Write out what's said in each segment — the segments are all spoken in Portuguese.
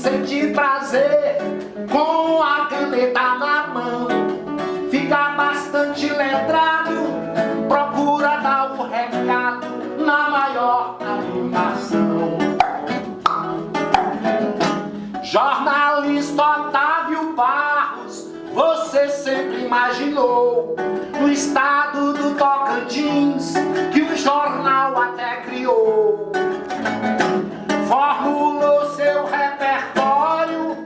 sentir prazer com a caneta na mão. Fica bastante letrado, procura dar o recado na maior animação. Jornalista Otávio Barros, você sempre imaginou no estado do Tocantins que um jornal até criou. Formulou seu repertório,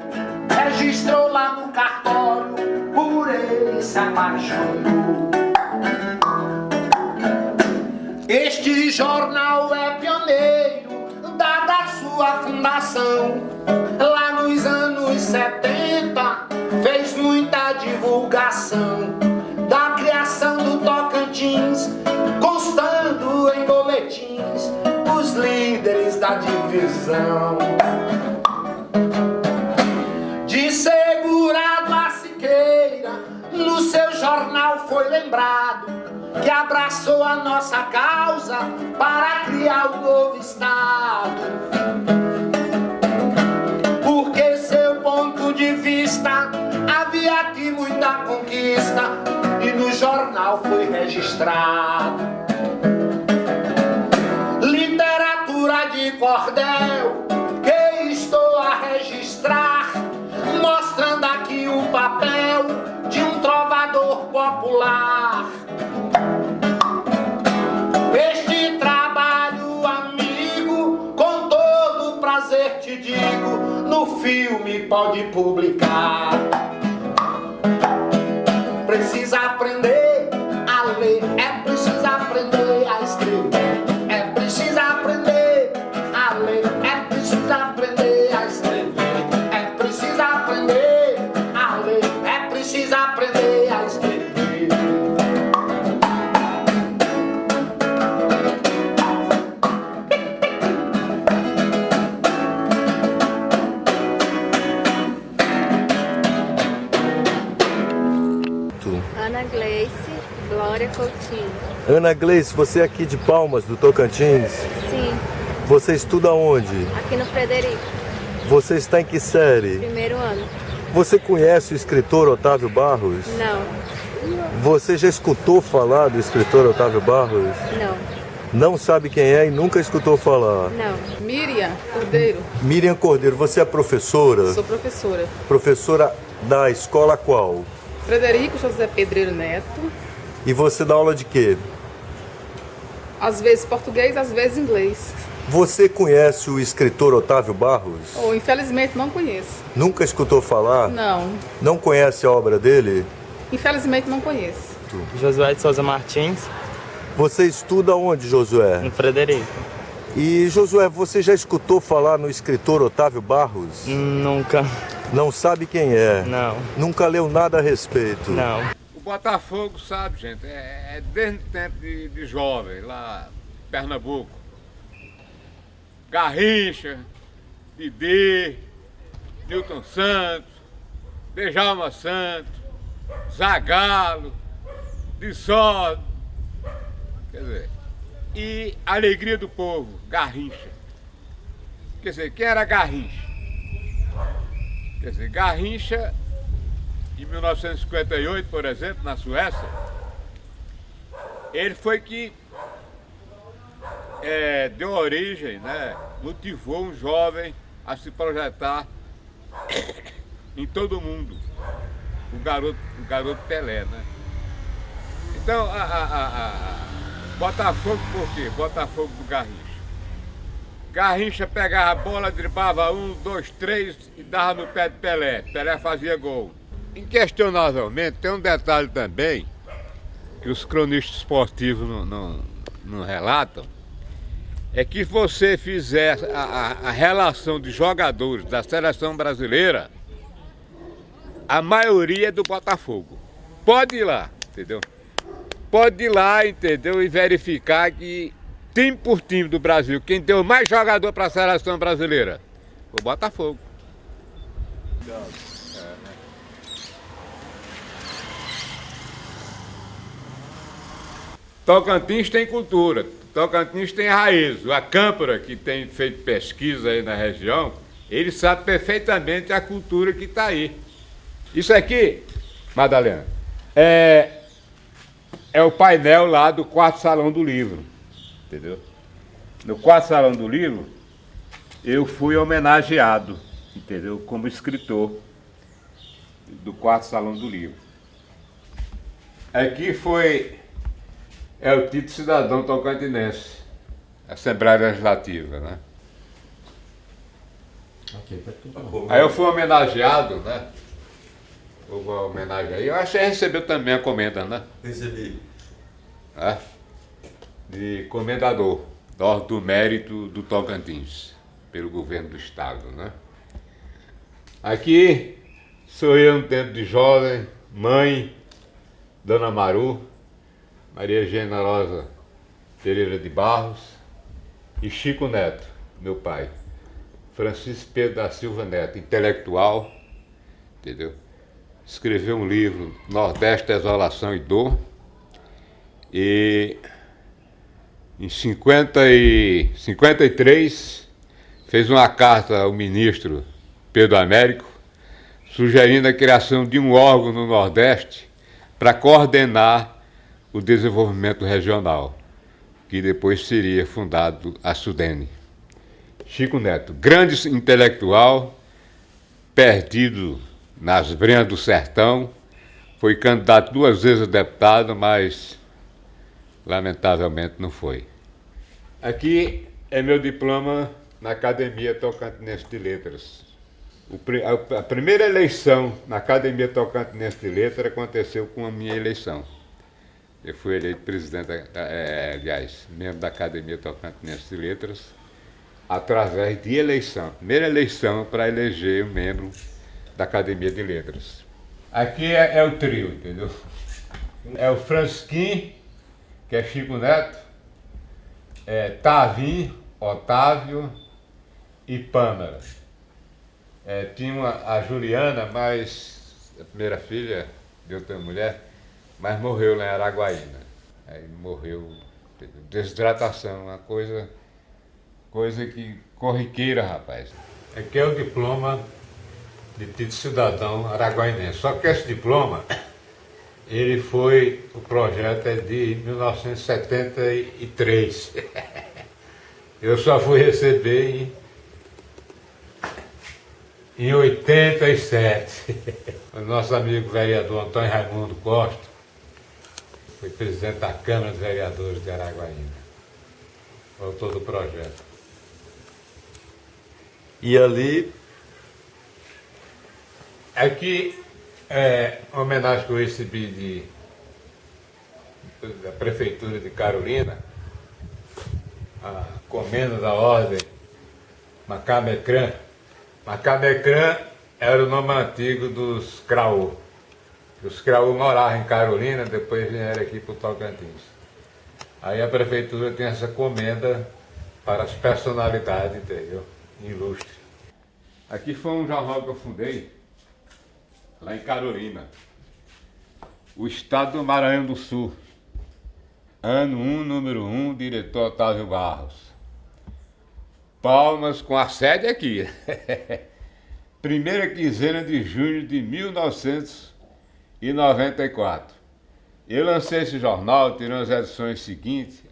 registrou lá no cartório, por ele se apaixonou. Este jornal é pioneiro, dada a sua fundação. Lá nos anos 70, fez muita divulgação da criação do Tocantins, constando em boletins os líderes da divisão. De Segurado a Siqueira, no seu jornal foi lembrado que abraçou a nossa causa para criar um novo estado. Porque seu ponto de vista havia aqui muita conquista e no jornal foi registrado. Literatura de cordel que estou a registrar, mostrando aqui o papel de um trovador popular. Este trabalho, amigo, com todo prazer te digo, no filme pode publicar. Precisa aprender a ler, é preciso aprender a escrever. É preciso aprender a ler, é preciso aprender a escrever. É preciso aprender a ler, é preciso aprender a escrever. Ana Gleice, Glória Coutinho. Ana Gleice, você é aqui de Palmas, do Tocantins? Sim, Você estuda onde? aqui no Frederico, Você está em que série? primeiro ano. Você conhece o escritor Otávio Barros? Não, Você já escutou falar do escritor Otávio Barros? não, Não sabe quem é e nunca escutou falar? não. Miriam Cordeiro, Miriam Cordeiro, você é professora? sou professora. Professora da escola qual? Frederico José Pedreiro Neto, E você dá aula de quê? às vezes português, às vezes inglês. Você conhece o escritor Otávio Barros? Ou infelizmente não conheço. Nunca escutou falar? Não, Não conhece a obra dele? infelizmente não conheço. Josué de Souza Martins, Você estuda onde, Josué? no Frederico. E, Josué, você já escutou falar no escritor Otávio Barros? Nunca, Não sabe quem é? não, Nunca leu nada a respeito? não. O Botafogo, sabe, gente, é desde o tempo de jovem, lá em Pernambuco. Garrincha, Didê, Newton Santos, Djalma Santos, Zagallo, de Soto, quer dizer, e a alegria do povo, Garrincha. Quer dizer, quem era Garrincha? Quer dizer, Garrincha, em 1958, por exemplo, na Suécia, ele foi que deu origem, né, motivou um jovem a se projetar em todo o mundo, o garoto Pelé, né? Então, Botafogo por quê? Botafogo do Garrincha. Garrincha pegava a bola, driblava 1, 2, 3 e dava no pé de Pelé. Pelé fazia gol. Inquestionavelmente, tem um detalhe também, que os cronistas esportivos não relatam, é que se você fizer a relação de jogadores da seleção brasileira, a maioria é do Botafogo. Pode ir lá, entendeu? Pode ir lá, entendeu? E verificar que time por time do Brasil, quem deu mais jogador para a seleção brasileira? O Botafogo. Tocantins tem cultura, Tocantins tem raiz. A Câmara, que tem feito pesquisa aí na região, Ele sabe perfeitamente a cultura que está aí. Isso aqui, Madalena, é o painel lá do quarto salão do livro, entendeu? No quarto salão do livro, eu fui homenageado, entendeu? Como escritor do quarto salão do livro. Aqui é o título cidadão tocantinense, Assembleia Legislativa, né? Aí eu fui homenageado, né? Houve uma homenagem aí. Eu acho que você recebeu também a comenda, né? Recebi. É? De comendador da Ordem do Mérito do Tocantins, pelo governo do estado, né? Aqui sou eu no tempo de jovem, mãe, Dona Maru, Maria Generosa Pereira de Barros e Chico Neto, meu pai. Francisco Pedro da Silva Neto, intelectual, entendeu? Escreveu um livro, Nordeste, Desolação e Dor, e em 53 fez uma carta ao ministro Pedro Américo, sugerindo a criação de um órgão no Nordeste para coordenar o desenvolvimento regional, que depois seria fundado a Sudene. Chico Neto, grande intelectual, perdido nas brenhas do sertão, foi candidato 2 vezes a deputado, mas lamentavelmente não foi. Aqui é meu diploma na Academia Tocantinense de Letras. A primeira eleição na Academia Tocantinense de Letras aconteceu com a minha eleição. Eu fui eleito presidente, membro da Academia Tocantinense de Letras, através de eleição. Primeira eleição para eleger um membro da Academia de Letras. Aqui é o trio, entendeu? É o Francisquinho, que é Chico Neto, Tavim, Otávio e Pâmela. Tinha a Juliana, mas a primeira filha de outra mulher, mas morreu lá em Araguaína. Aí morreu, entendeu? Desidratação, uma coisa que corriqueira, rapaz. Aqui é o diploma de título cidadão araguainense. Só que esse diploma, o projeto é de 1973. Eu só fui receber em 87. O nosso amigo vereador Antônio Raimundo Costa foi presidente da Câmara dos Vereadores de Araguaína. Autor do projeto. E ali, aqui uma homenagem que eu recebi da Prefeitura de Carolina, a comenda da Ordem Macamecrã. Macamecrã era o nome antigo dos Craú. Os Craú moravam em Carolina, depois vieram aqui para o Tocantins. Aí a Prefeitura tem essa comenda para as personalidades, entendeu? Ilustre. Aqui foi um jornal que eu fundei, lá em Carolina. O Estado do Maranhão do Sul. Ano 1, número 1, diretor Otávio Barros. Palmas com a sede aqui. Primeira quinzena de junho de 1994. Eu lancei esse jornal, tirei as edições seguintes,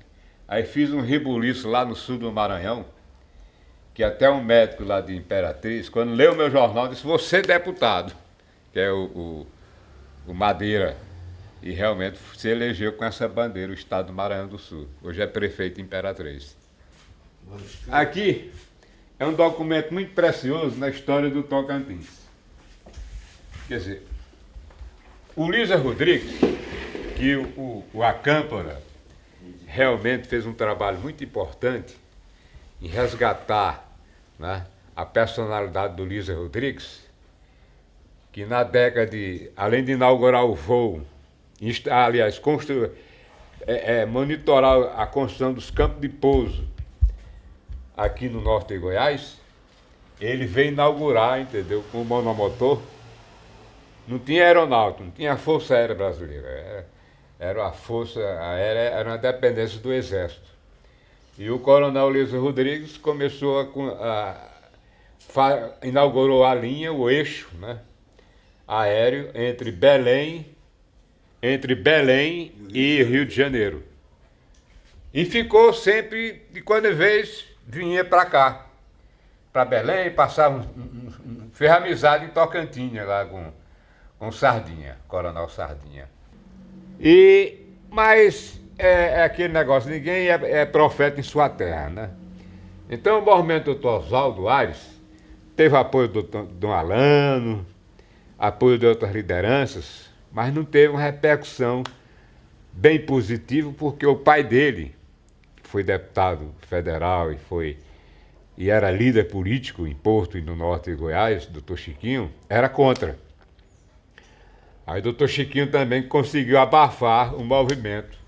aí fiz um rebuliço lá no sul do Maranhão, que até um médico lá de Imperatriz, quando leu o meu jornal, disse: "Você é deputado", que é o Madeira, e realmente se elegeu com essa bandeira, o Estado do Maranhão do Sul. Hoje é prefeito de Imperatriz. Aqui é um documento muito precioso na história do Tocantins. Quer dizer, o Lízer Rodrigues, que o Acâmpora realmente fez um trabalho muito importante em resgatar, né, a personalidade do Lízer Rodrigues, que na década além de inaugurar o voo, aliás, monitorar a construção dos campos de pouso aqui no norte de Goiás, ele veio inaugurar, entendeu, com o monomotor. Não tinha aeronáutica, não tinha a Força Aérea Brasileira, era a Força Aérea, era uma dependência do Exército. E o coronel Lízer Rodrigues começou inaugurou a linha, o eixo, né, aéreo entre Belém e Rio de Janeiro. E ficou sempre, de quando em vez, vinha para cá, para Belém, passava, fez amizade em Tocantinha, lá com Sardinha, Coronel Sardinha. Mas é aquele negócio, ninguém é profeta em sua terra, né? Então o movimento do Oswaldo Aires teve apoio do Dom Alano, apoio de outras lideranças, mas não teve uma repercussão bem positiva, porque o pai dele, que foi deputado federal e era líder político em Porto e no norte de Goiás, doutor Chiquinho, era contra. Aí o doutor Chiquinho também conseguiu abafar o movimento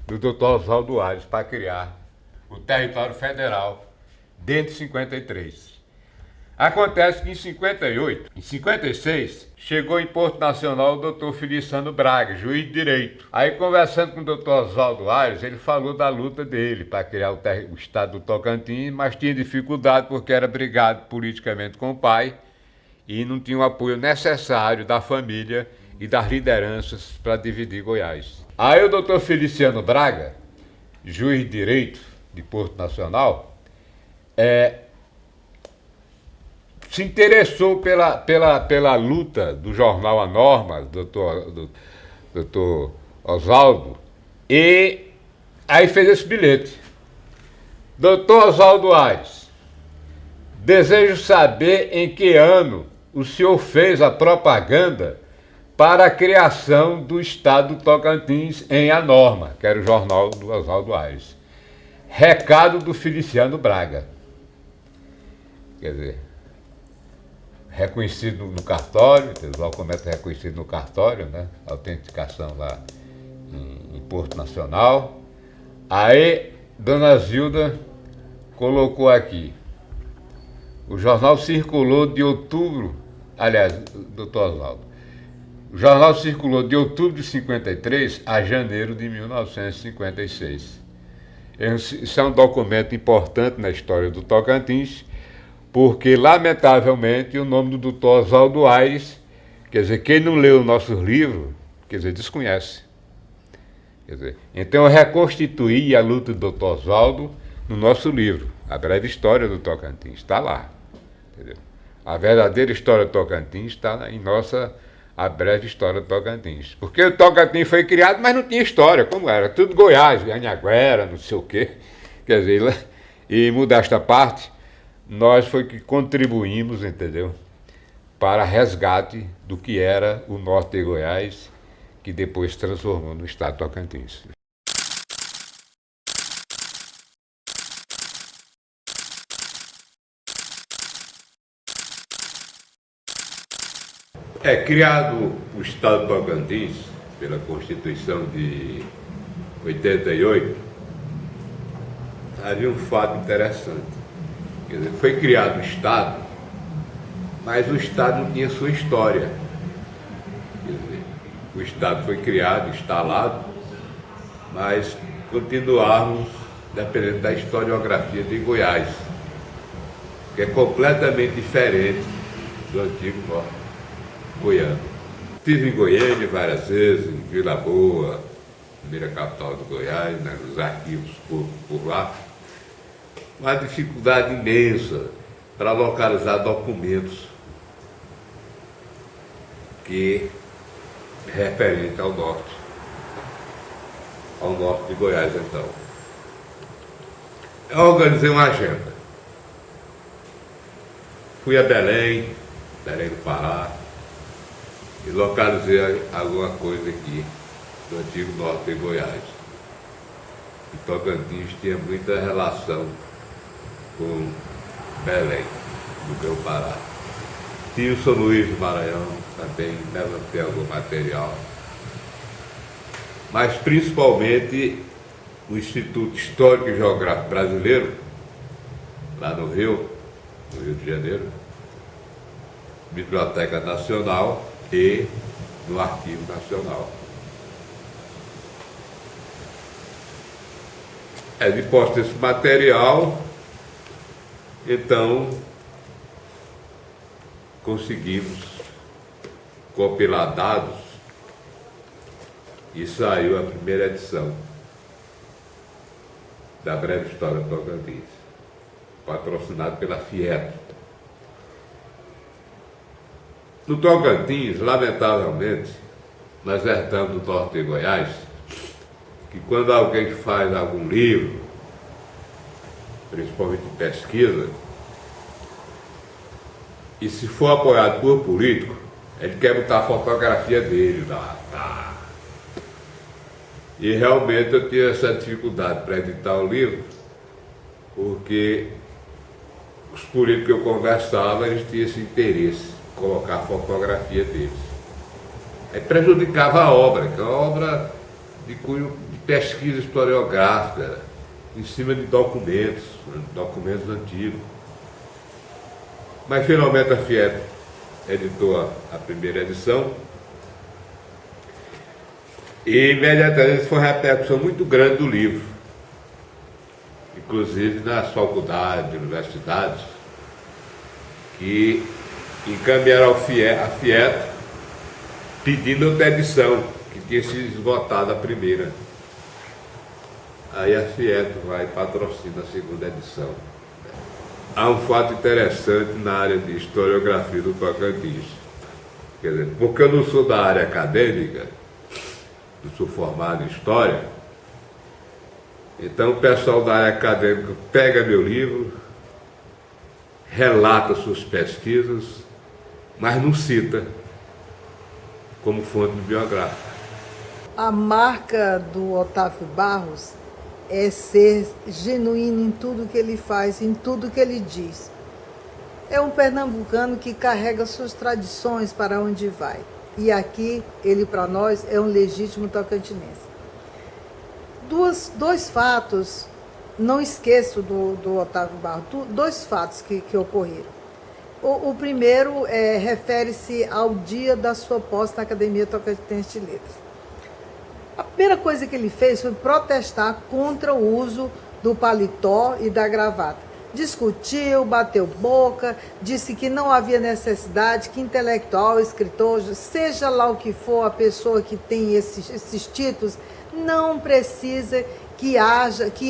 do doutor Oswaldo Aires para criar o território federal dentro de 53. Acontece que em 58, em 56, chegou em Porto Nacional o doutor Feliciano Braga, juiz de direito. Aí, conversando com o doutor Oswaldo Aires, ele falou da luta dele para criar o estado do Tocantins, mas tinha dificuldade porque era brigado politicamente com o pai e não tinha o apoio necessário da família e das lideranças para dividir Goiás. Aí o doutor Feliciano Braga, juiz de direito de Porto Nacional, se interessou pela luta do jornal A Norma, do doutor Oswaldo, e aí fez esse bilhete. Doutor Oswaldo Aires, desejo saber em que ano o senhor fez a propaganda para a criação do estado do Tocantins em A Norma, que era o jornal do Oswaldo Aires. Recado do Feliciano Braga. Quer dizer, reconhecido no cartório, o documento reconhecido no cartório, né? Autenticação lá em Porto Nacional. Aí, dona Zilda colocou aqui. O jornal circulou de outubro, aliás, doutor Oswaldo, o jornal circulou de outubro de 53 a janeiro de 1956. Isso é um documento importante na história do Tocantins, porque, lamentavelmente, o nome do doutor Oswaldo Aires, quer dizer, quem não leu nossos livros, quer dizer, desconhece. Quer dizer, então eu reconstituí a luta do doutor Oswaldo no nosso livro, A Breve História do Tocantins, está lá. Entendeu? A verdadeira história do Tocantins está em nossa A Breve História do Tocantins. Porque o Tocantins foi criado, mas não tinha história, como era, tudo Goiás, Anhanguera, não sei o quê. Quer dizer, e mudar esta parte, nós foi que contribuímos, entendeu, para resgate do que era o norte de Goiás, que depois se transformou no estado de Tocantins. Criado o estado de Tocantins pela Constituição de 88, havia um fato interessante. Quer dizer, foi criado o Estado, mas o Estado não tinha sua história. Quer dizer, o Estado foi criado, instalado, mas continuávamos dependendo da historiografia de Goiás, que é completamente diferente do antigo norte goiano. Estive em Goiânia várias vezes, em Vila Boa, primeira capital do Goiás, né, nos arquivos por lá. Uma dificuldade imensa para localizar documentos que referente ao norte de Goiás, então. Eu organizei uma agenda. Fui a Belém do Pará, e localizei alguma coisa aqui do antigo norte de Goiás. E Tocantins tinha muita relação com Belém, do Grão-Pará. Tinha o São Luís do Maranhão, também levantei algum material. Mas principalmente o Instituto Histórico e Geográfico Brasileiro, lá no Rio de Janeiro, Biblioteca Nacional e no Arquivo Nacional. De posse desse material, então conseguimos compilar dados e saiu a primeira edição da Breve História do Tocantins, patrocinado pela Fiat. No Tocantins, lamentavelmente, nós herdamos do norte de Goiás que quando alguém faz algum livro, principalmente pesquisa, e se for apoiado por político, ele quer botar a fotografia dele lá. Tá. E realmente eu tinha essa dificuldade para editar o livro, porque os políticos que eu conversava, eles tinham esse interesse em colocar a fotografia deles. Aí prejudicava a obra, que é uma obra de cunho de pesquisa historiográfica, em cima de documentos antigos. Mas finalmente a Fiat editou a primeira edição e imediatamente foi uma repercussão muito grande do livro, inclusive nas faculdades, universidades, que encaminharam a Fiat pedindo outra edição, que tinha sido esgotada a primeira. Aí a Fiat vai e patrocina a segunda edição. Há um fato interessante na área de historiografia do Tocantins. Quer dizer, porque eu não sou da área acadêmica, eu sou formado em História, então o pessoal da área acadêmica pega meu livro, relata suas pesquisas, mas não cita como fonte bibliográfica. A marca do Otávio Barros é ser genuíno em tudo que ele faz, em tudo que ele diz. É um pernambucano que carrega suas tradições para onde vai. E aqui, ele para nós é um legítimo tocantinense. Dois fatos, não esqueço do Otávio Barros, dois fatos que ocorreram. O primeiro refere-se ao dia da sua posse na Academia Tocantinense de Letras. A primeira coisa que ele fez foi protestar contra o uso do paletó e da gravata. Discutiu, bateu boca, disse que não havia necessidade, que intelectual, escritor, seja lá o que for a pessoa que tem esses títulos, não precisa que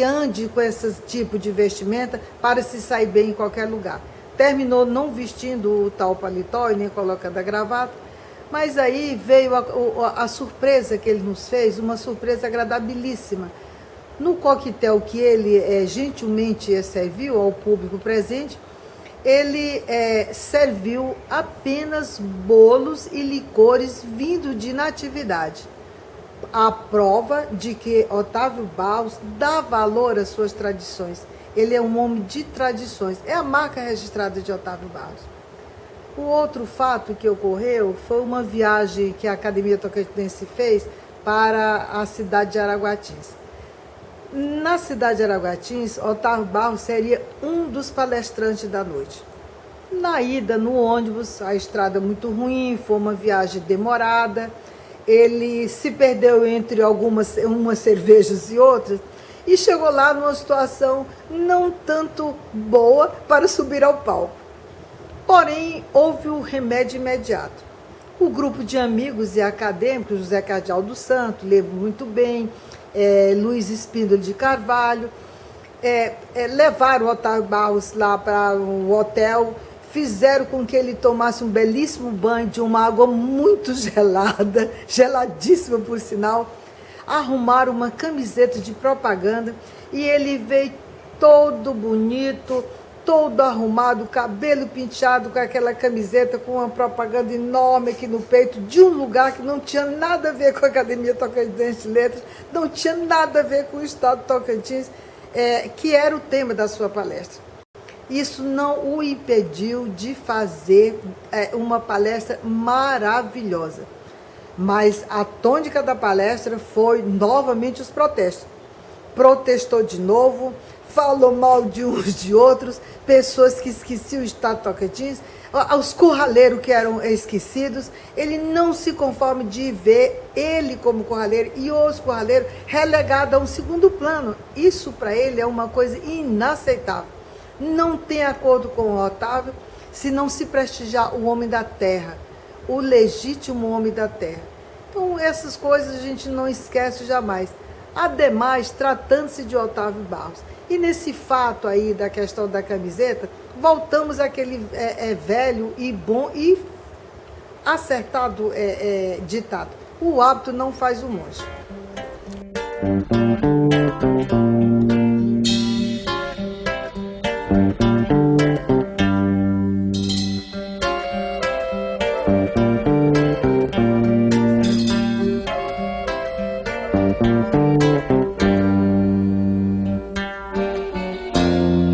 ande com esse tipo de vestimenta para se sair bem em qualquer lugar. Terminou não vestindo o tal paletó e nem colocando a gravata, mas aí veio a surpresa que ele nos fez, uma surpresa agradabilíssima. No coquetel que ele gentilmente serviu ao público presente, ele serviu apenas bolos e licores vindo de Natividade. A prova de que Otávio Barros dá valor às suas tradições. Ele é um homem de tradições. É a marca registrada de Otávio Barros. O outro fato que ocorreu foi uma viagem que a Academia Tocantinense fez para a cidade de Araguatins. Na cidade de Araguatins, Otávio Barros seria um dos palestrantes da noite. Na ida, no ônibus, a estrada muito ruim, foi uma viagem demorada, ele se perdeu entre umas cervejas e outras e chegou lá numa situação não tanto boa para subir ao palco. Porém, houve um remédio imediato. O grupo de amigos e acadêmicos, José Cardial do Santo, lembro muito bem, Luiz Espíndola de Carvalho, levaram o Otávio Barros lá para o hotel, fizeram com que ele tomasse um belíssimo banho de uma água muito gelada, geladíssima por sinal, arrumaram uma camiseta de propaganda e ele veio todo bonito, todo arrumado, cabelo penteado com aquela camiseta, com uma propaganda enorme aqui no peito, de um lugar que não tinha nada a ver com a Academia Tocantinense de Letras, não tinha nada a ver com o Estado de Tocantins, que era o tema da sua palestra. Isso não o impediu de fazer uma palestra maravilhosa. Mas a tônica da palestra foi novamente os protestos. Protestou de novo, falou mal de uns de outros, pessoas que esqueciam o Estado de Tocantins, os curraleiros que eram esquecidos. Ele não se conforma de ver ele como curraleiro e os curraleiros relegados a um segundo plano. Isso para ele é uma coisa inaceitável. Não tem acordo com o Otávio, se não se prestigiar o homem da terra, o legítimo homem da terra. Então, essas coisas a gente não esquece jamais. Ademais, tratando-se de Otávio Barros. E nesse fato aí da questão da camiseta, voltamos àquele velho e bom e acertado ditado: o hábito não faz o monge.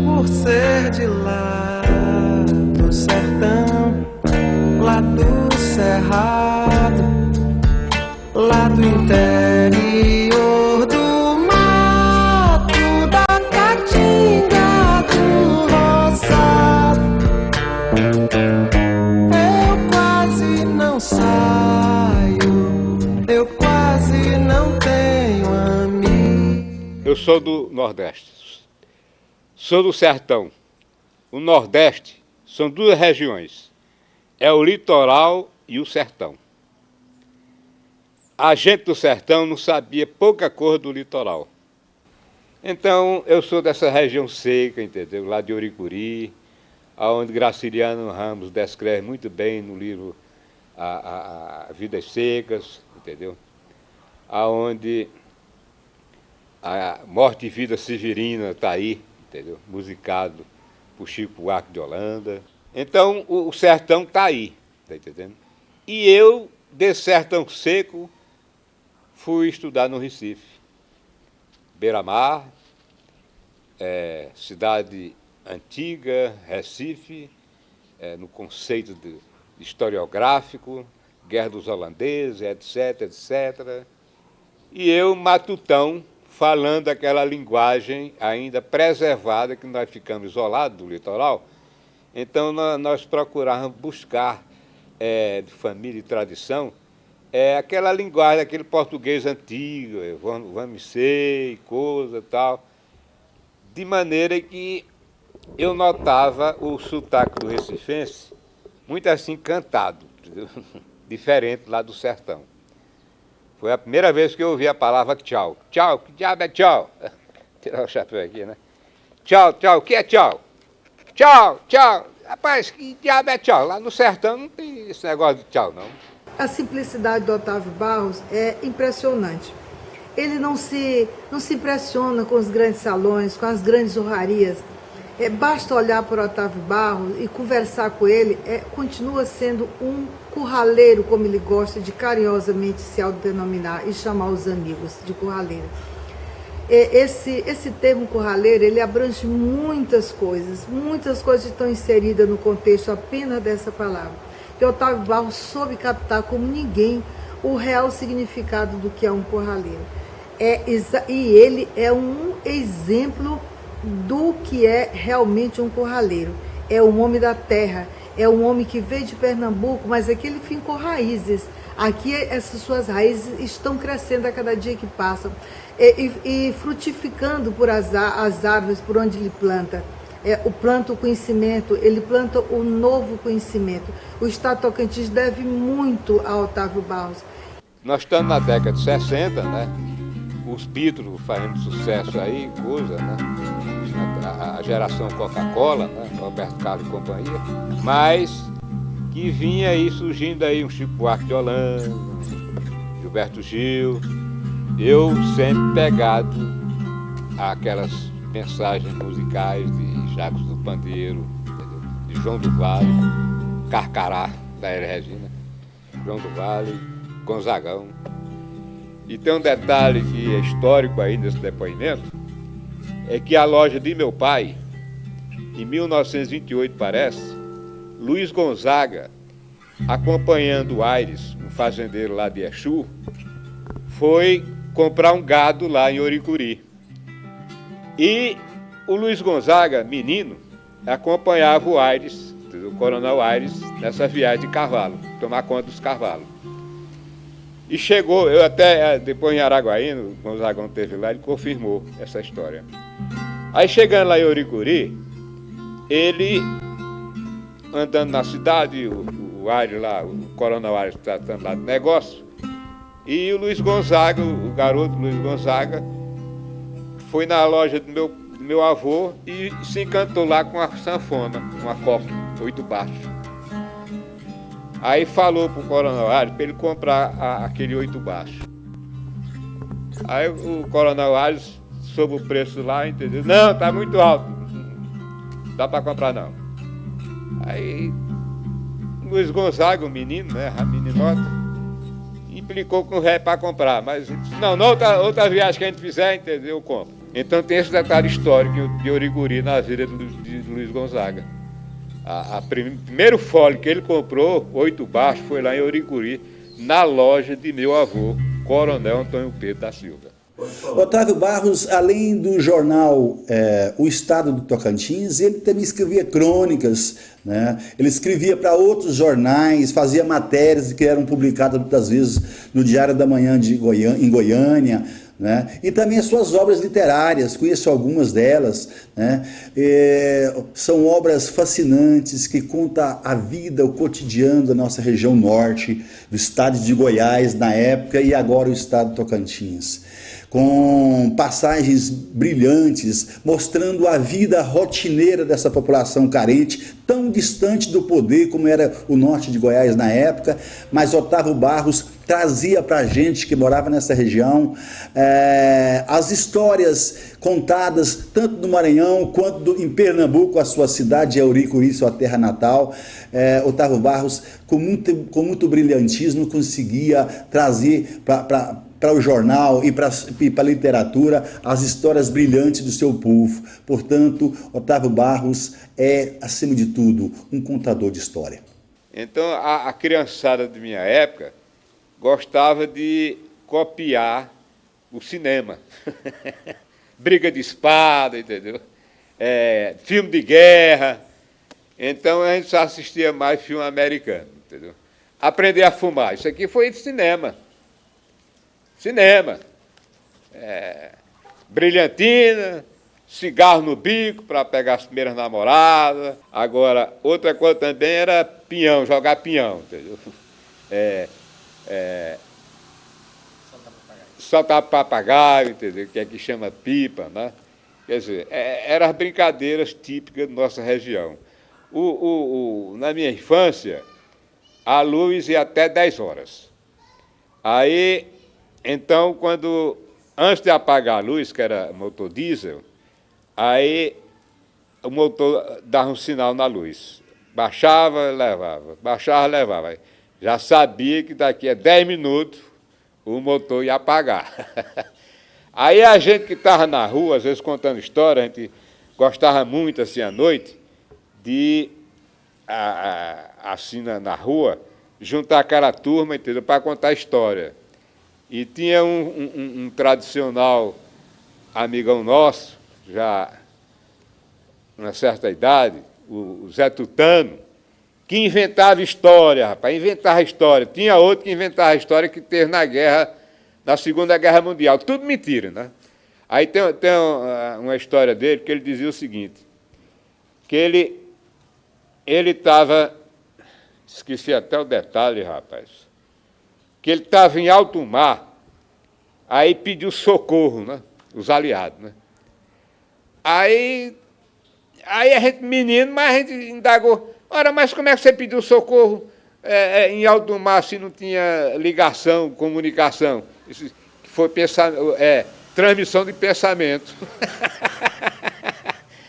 Por ser de lá do sertão, lá do cerrado, lá do interior do mato, da caatinga do roçado, eu quase não saio, eu quase não tenho amigo. Eu sou do Nordeste, sou do Sertão. O Nordeste são duas regiões, é o litoral e o sertão. A gente do sertão não sabia pouca coisa do litoral. Então, eu sou dessa região seca, entendeu? Lá de Oricuri, onde Graciliano Ramos descreve muito bem no livro Vidas Secas, entendeu? Aonde a Morte e Vida Severina está aí, entendeu? Musicado por Chico Buarque de Holanda. Então, o sertão está aí, tá entendendo? E eu, desse sertão seco, fui estudar no Recife. Beira-Mar, cidade antiga, Recife, no conceito de historiográfico, Guerra dos Holandeses, etc, etc. E eu, matutão, falando aquela linguagem ainda preservada, que nós ficamos isolados do litoral. Então, nós procurávamos buscar, de família e tradição, aquela linguagem, aquele português antigo, vamos ser, coisa e tal, de maneira que eu notava o sotaque do recifense muito assim cantado, entendeu? Diferente lá do sertão. Foi a primeira vez que eu ouvi a palavra tchau. Tchau, que diabo é tchau? Tirar o chapéu aqui, né? Tchau, tchau, o que é tchau? Tchau, tchau. Rapaz, que diabo é tchau? Lá no sertão não tem esse negócio de tchau, não. A simplicidade do Otávio Barros é impressionante. Ele não se impressiona com os grandes salões, com as grandes honrarias. Basta olhar para o Otávio Barros e conversar com ele, continua sendo um curraleiro, como ele gosta de carinhosamente se autodenominar e chamar os amigos de curraleiro. Esse termo curraleiro, ele abrange muitas coisas estão inseridas no contexto apenas dessa palavra. E Otávio Barros soube captar como ninguém o real significado do que é um curraleiro. E ele é um exemplo do que é realmente um curraleiro. É um homem da terra, é um homem que veio de Pernambuco, mas aqui ele fincou raízes. Aqui essas suas raízes estão crescendo a cada dia que passa e frutificando por as árvores por onde ele planta. Planta o conhecimento, ele planta o novo conhecimento. O Estado Tocantins deve muito a Otávio Barros. Nós estamos na década de 60, né? Os Beatles fazendo sucesso aí, coisa, né? A geração Coca-Cola, né? Roberto Carlos e companhia, mas que vinha aí surgindo aí um Chico Buarque de Holanda, Gilberto Gil. Eu sempre pegado àquelas mensagens musicais de Jacques do Pandeiro, de João do Vale, Carcará, da Elia Regina, João do Vale, Gonzagão. E tem um detalhe que é histórico aí nesse depoimento, é que a loja de meu pai, em 1928 parece, Luiz Gonzaga, acompanhando o Aires, um fazendeiro lá de Exu, foi comprar um gado lá em Oricuri. E o Luiz Gonzaga, menino, acompanhava o Aires, o coronel Aires, nessa viagem de cavalo, tomar conta dos cavalos. E chegou, eu até, depois em Araguaína, o Gonzagão esteve lá, ele confirmou essa história. Aí chegando lá em Oricuri, ele andando na cidade, o Aires lá, o Coronel Aires tratando lá do negócio, e o Luiz Gonzaga, o garoto Luiz Gonzaga, foi na loja do meu avô e se encantou lá com a sanfona, uma coque, 8 baixos. Aí falou pro Coronel Aires para ele comprar aquele 8 baixos. Aí o Coronel Aires soube o preço lá, entendeu? Não, tá muito alto, não dá para comprar não. Aí Luiz Gonzaga, o menino, né, a meninota, implicou com o ré para comprar, mas disse, não, outra viagem que a gente fizer, entendeu, eu compro. Então tem esse detalhe histórico de Origuri na vida de Luiz Gonzaga. Primeiro fole que ele comprou, 8 baixos, foi lá em Origuri, na loja de meu avô, Coronel Antônio Pedro da Silva. Otávio Barros, além do jornal O Estado do Tocantins, ele também escrevia crônicas, né? Ele escrevia para outros jornais, fazia matérias que eram publicadas muitas vezes no Diário da Manhã em Goiânia, né? E também as suas obras literárias, conheço algumas delas, né? São obras fascinantes que contam a vida, o cotidiano da nossa região norte, do estado de Goiás na época e agora o estado do Tocantins, com passagens brilhantes, mostrando a vida rotineira dessa população carente, tão distante do poder como era o norte de Goiás na época, mas Otávio Barros trazia para a gente que morava nessa região as histórias contadas tanto no Maranhão quanto em Pernambuco, a sua cidade Auricuri, sua terra natal. Otávio Barros, com muito brilhantismo, conseguia trazer para o jornal e para a literatura as histórias brilhantes do seu povo. Portanto, Otávio Barros é, acima de tudo, um contador de história. Então, a criançada de minha época gostava de copiar o cinema. Briga de espada, entendeu? Filme de guerra. Então, a gente só assistia mais filme americano, entendeu? Aprender a fumar. Isso aqui foi de cinema. Brilhantina, cigarro no bico para pegar as primeiras namoradas. Agora, outra coisa também era peão, jogar peão, entendeu? Soltar papagaio, entendeu? Que aqui chama pipa, né? Quer dizer, eram as brincadeiras típicas da nossa região. Na minha infância, a luz ia até 10 horas. Aí, então, antes de apagar a luz, que era motor diesel, aí o motor dava um sinal na luz. Baixava, levava, baixava, levava. Já sabia que daqui a 10 minutos o motor ia apagar. Aí a gente que estava na rua, às vezes contando história, a gente gostava muito, assim, à noite, de, assim, na rua, juntar aquela turma, entendeu, para contar história. E tinha um tradicional amigão nosso, já uma certa idade, o Zé Tutano, que inventava história, rapaz, inventava história. Tinha outro que inventava história que teve na Segunda Guerra Mundial. Tudo mentira, né? Aí tem uma história dele que ele dizia o seguinte, que ele estava, esqueci até o detalhe, rapaz, que ele estava em alto mar, aí pediu socorro, né? Os aliados, né? Aí a gente, menino, mas a gente indagou, ora, mas como é que você pediu socorro em alto mar se não tinha ligação, comunicação? Isso foi transmissão de pensamento.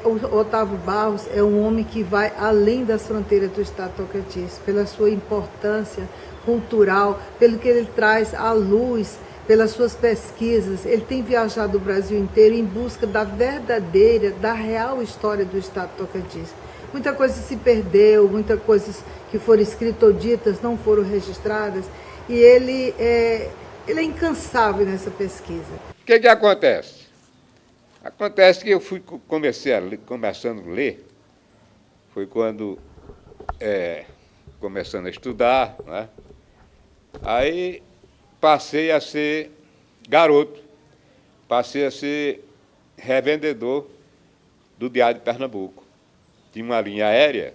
O Otávio Barros é um homem que vai além das fronteiras do estado Tocantins, pela sua importância cultural, pelo que ele traz à luz, pelas suas pesquisas. Ele tem viajado o Brasil inteiro em busca da verdadeira, da real história do estado Tocantins. Muita coisa se perdeu, muitas coisas que foram escritas ou ditas não foram registradas, e ele é incansável nessa pesquisa. O que acontece? Acontece que eu fui começando a ler, foi quando, começando a estudar, né? Aí passei a ser garoto, passei a ser revendedor do Diário de Pernambuco. Tinha uma linha aérea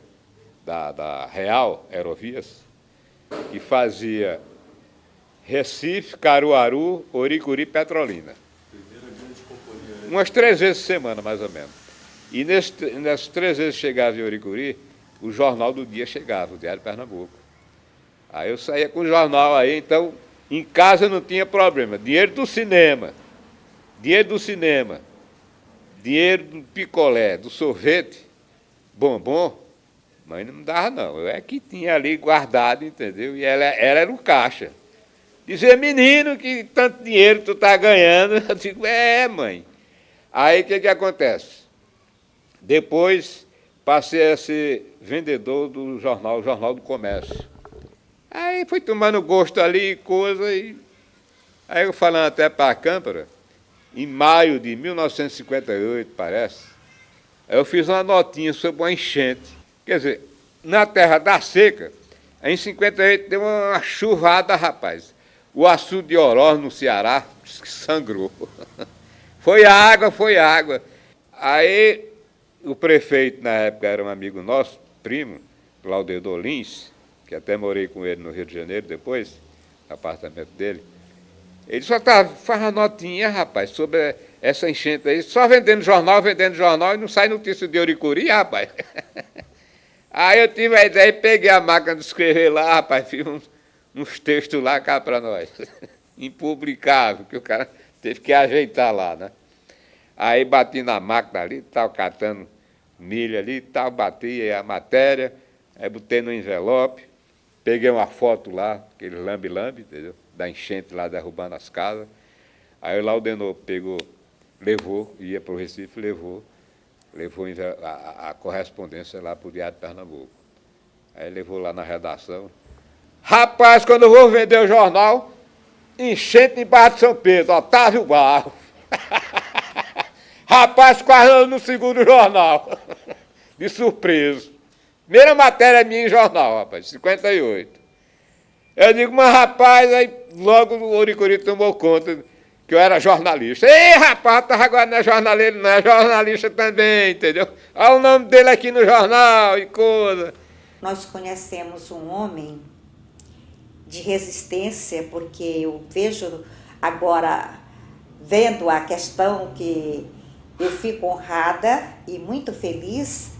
da Real Aerovias, que fazia Recife, Caruaru, Oricuri e Petrolina. Umas 3 vezes por semana, mais ou menos. E nessas 3 vezes que chegava em Oricuri, o Jornal do Dia chegava, o Diário de Pernambuco. Aí eu saía com o jornal aí, então em casa não tinha problema. Dinheiro do cinema, dinheiro do picolé, do sorvete, bombom, mas não me dava não. Eu é que tinha ali guardado, entendeu? E ela era o caixa. Dizia, menino, que tanto dinheiro tu tá ganhando. Eu digo, mãe. Aí o que acontece? Depois passei a ser vendedor do jornal, o Jornal do Comércio. Aí fui tomando gosto ali, coisa, e aí eu falando até para a Câmara, em maio de 1958, parece, eu fiz uma notinha sobre uma enchente. Quer dizer, na terra da seca, em 58 deu uma chuvada, rapaz. O açude de Oroz, no Ceará, sangrou. Foi água. Aí o prefeito, na época, era um amigo nosso, primo, Claudedor Lins, que até morei com ele no Rio de Janeiro depois, no apartamento dele. Ele só faz uma notinha, rapaz, sobre essa enchente aí, só vendendo jornal, e não sai notícia de Oricuri, rapaz. Aí eu tive a ideia e peguei a máquina de escrever lá, rapaz, fiz uns textos lá cá para nós. Impublicável, que o cara teve que ajeitar lá, né? Aí bati na máquina ali, tal, catando milho ali, tal, bati a matéria, aí botei no envelope, peguei uma foto lá, aquele lambe-lambe, entendeu? Da enchente lá derrubando as casas. Aí o Laudenor pegou, levou, ia para o Recife, levou a correspondência lá para o Diário de Pernambuco. Aí levou lá na redação. Rapaz, quando eu vou vender o jornal, enchente em Barra de São Pedro, Otávio Barros. Rapaz, quase no segundo jornal. De surpresa. Primeira matéria minha em jornal, rapaz, 58. Eu digo, mas rapaz, aí logo o Oricuri tomou conta que eu era jornalista. Ei, rapaz, agora não é jornaleiro, não é jornalista também, entendeu? Olha o nome dele aqui no jornal e coisa. Nós conhecemos um homem de resistência, porque eu vejo agora, vendo a questão, que eu fico honrada e muito feliz,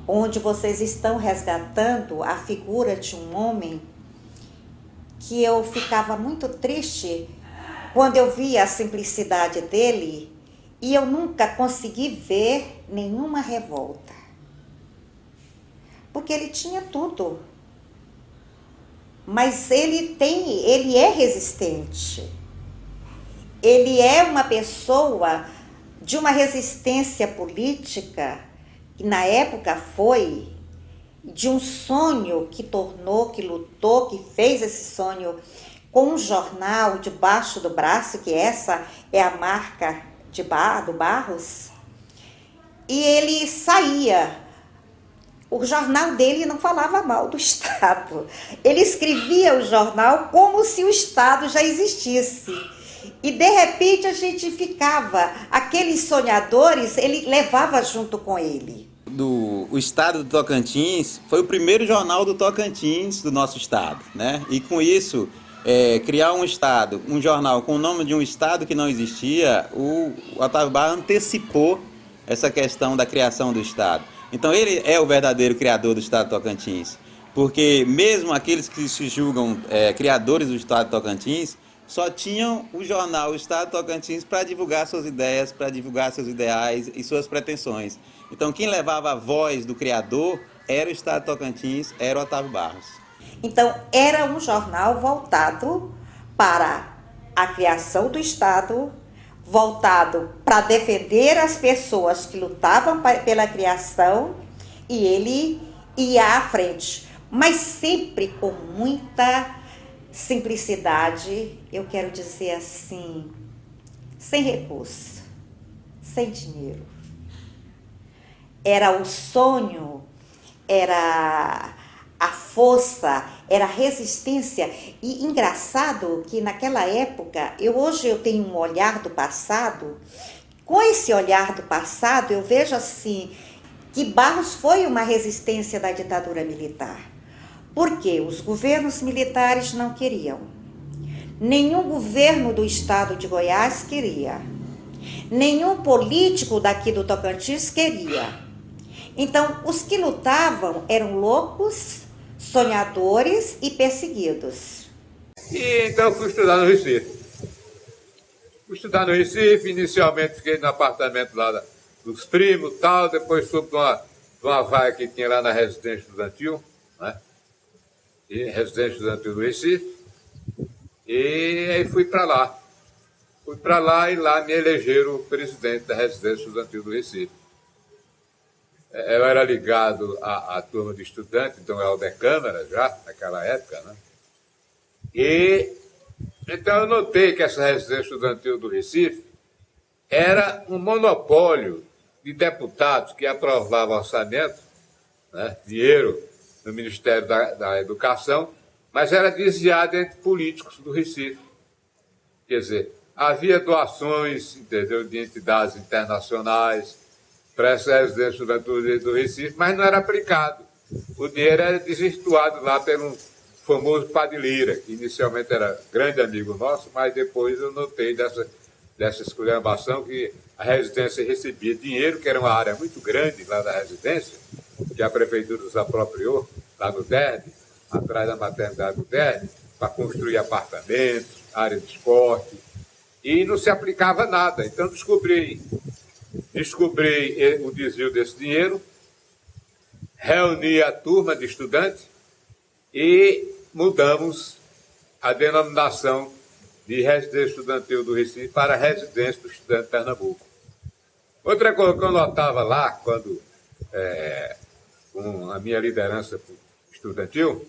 onde vocês estão resgatando a figura de um homem que eu ficava muito triste quando eu via a simplicidade dele e eu nunca consegui ver nenhuma revolta. Porque ele tinha tudo. Mas ele é resistente. Ele é uma pessoa de uma resistência política, que na época foi de um sonho que lutou, que fez esse sonho com um jornal debaixo do braço, que essa é a marca do Barros, e ele saía. O jornal dele não falava mal do Estado. Ele escrevia o jornal como se o Estado já existisse. E, de repente, a gente ficava... Aqueles sonhadores, ele levava junto com ele. O Estado do Tocantins foi o primeiro jornal do Tocantins, do nosso Estado, né? E, com isso, criar um jornal com o nome de um Estado que não existia, o Otávio Barros antecipou essa questão da criação do Estado. Então ele é o verdadeiro criador do Estado do Tocantins, porque mesmo aqueles que se julgam criadores do Estado do Tocantins, só tinham o jornal o Estado do Tocantins para divulgar suas ideias, para divulgar seus ideais e suas pretensões. Então quem levava a voz do criador era o Estado do Tocantins, era o Otávio Barros. Então era um jornal voltado para a criação do Estado, voltado para defender as pessoas que lutavam pela criação, e ele ia à frente, mas sempre com muita simplicidade, eu quero dizer assim, sem recurso, sem dinheiro. Era o sonho, era a força, era a resistência. E engraçado que naquela época, hoje eu tenho um olhar do passado, com esse olhar do passado eu vejo assim, que Barros foi uma resistência da ditadura militar. Porque os governos militares não queriam. Nenhum governo do estado de Goiás queria. Nenhum político daqui do Tocantins queria. Então, os que lutavam eram loucos, sonhadores e perseguidos. E então fui estudar no Recife. Fui estudar no Recife, inicialmente fiquei no apartamento lá dos primos e tal, depois soube de uma vaga que tinha lá na residência estudantil, né? E residência estudantil do Recife. E aí fui para lá. Fui para lá e lá me elegeram presidente da residência estudantil do Recife. Eu era ligado à turma de estudantes, então eu era da Câmara já, naquela época, né? E então eu notei que essa residência estudantil do Recife era um monopólio de deputados que aprovavam orçamento, né, dinheiro no Ministério da Educação, mas era desviado entre políticos do Recife. Quer dizer, havia doações, entendeu, de entidades internacionais para essa residência estudantil do Recife, mas não era aplicado. O dinheiro era desvirtuado lá pelo famoso Padre Lira, que inicialmente era grande amigo nosso, mas depois eu notei dessa esculhambação que a residência recebia dinheiro, que era uma área muito grande lá da residência, que a prefeitura nos apropriou, lá no DERB, atrás da maternidade do DERB, para construir apartamentos, área de esporte, e não se aplicava nada. Então descobri o desvio desse dinheiro, reuni a turma de estudantes e mudamos a denominação de residência estudantil do Recife para residência do estudante de Pernambuco. Outra coisa que eu notava lá, quando com a minha liderança estudantil,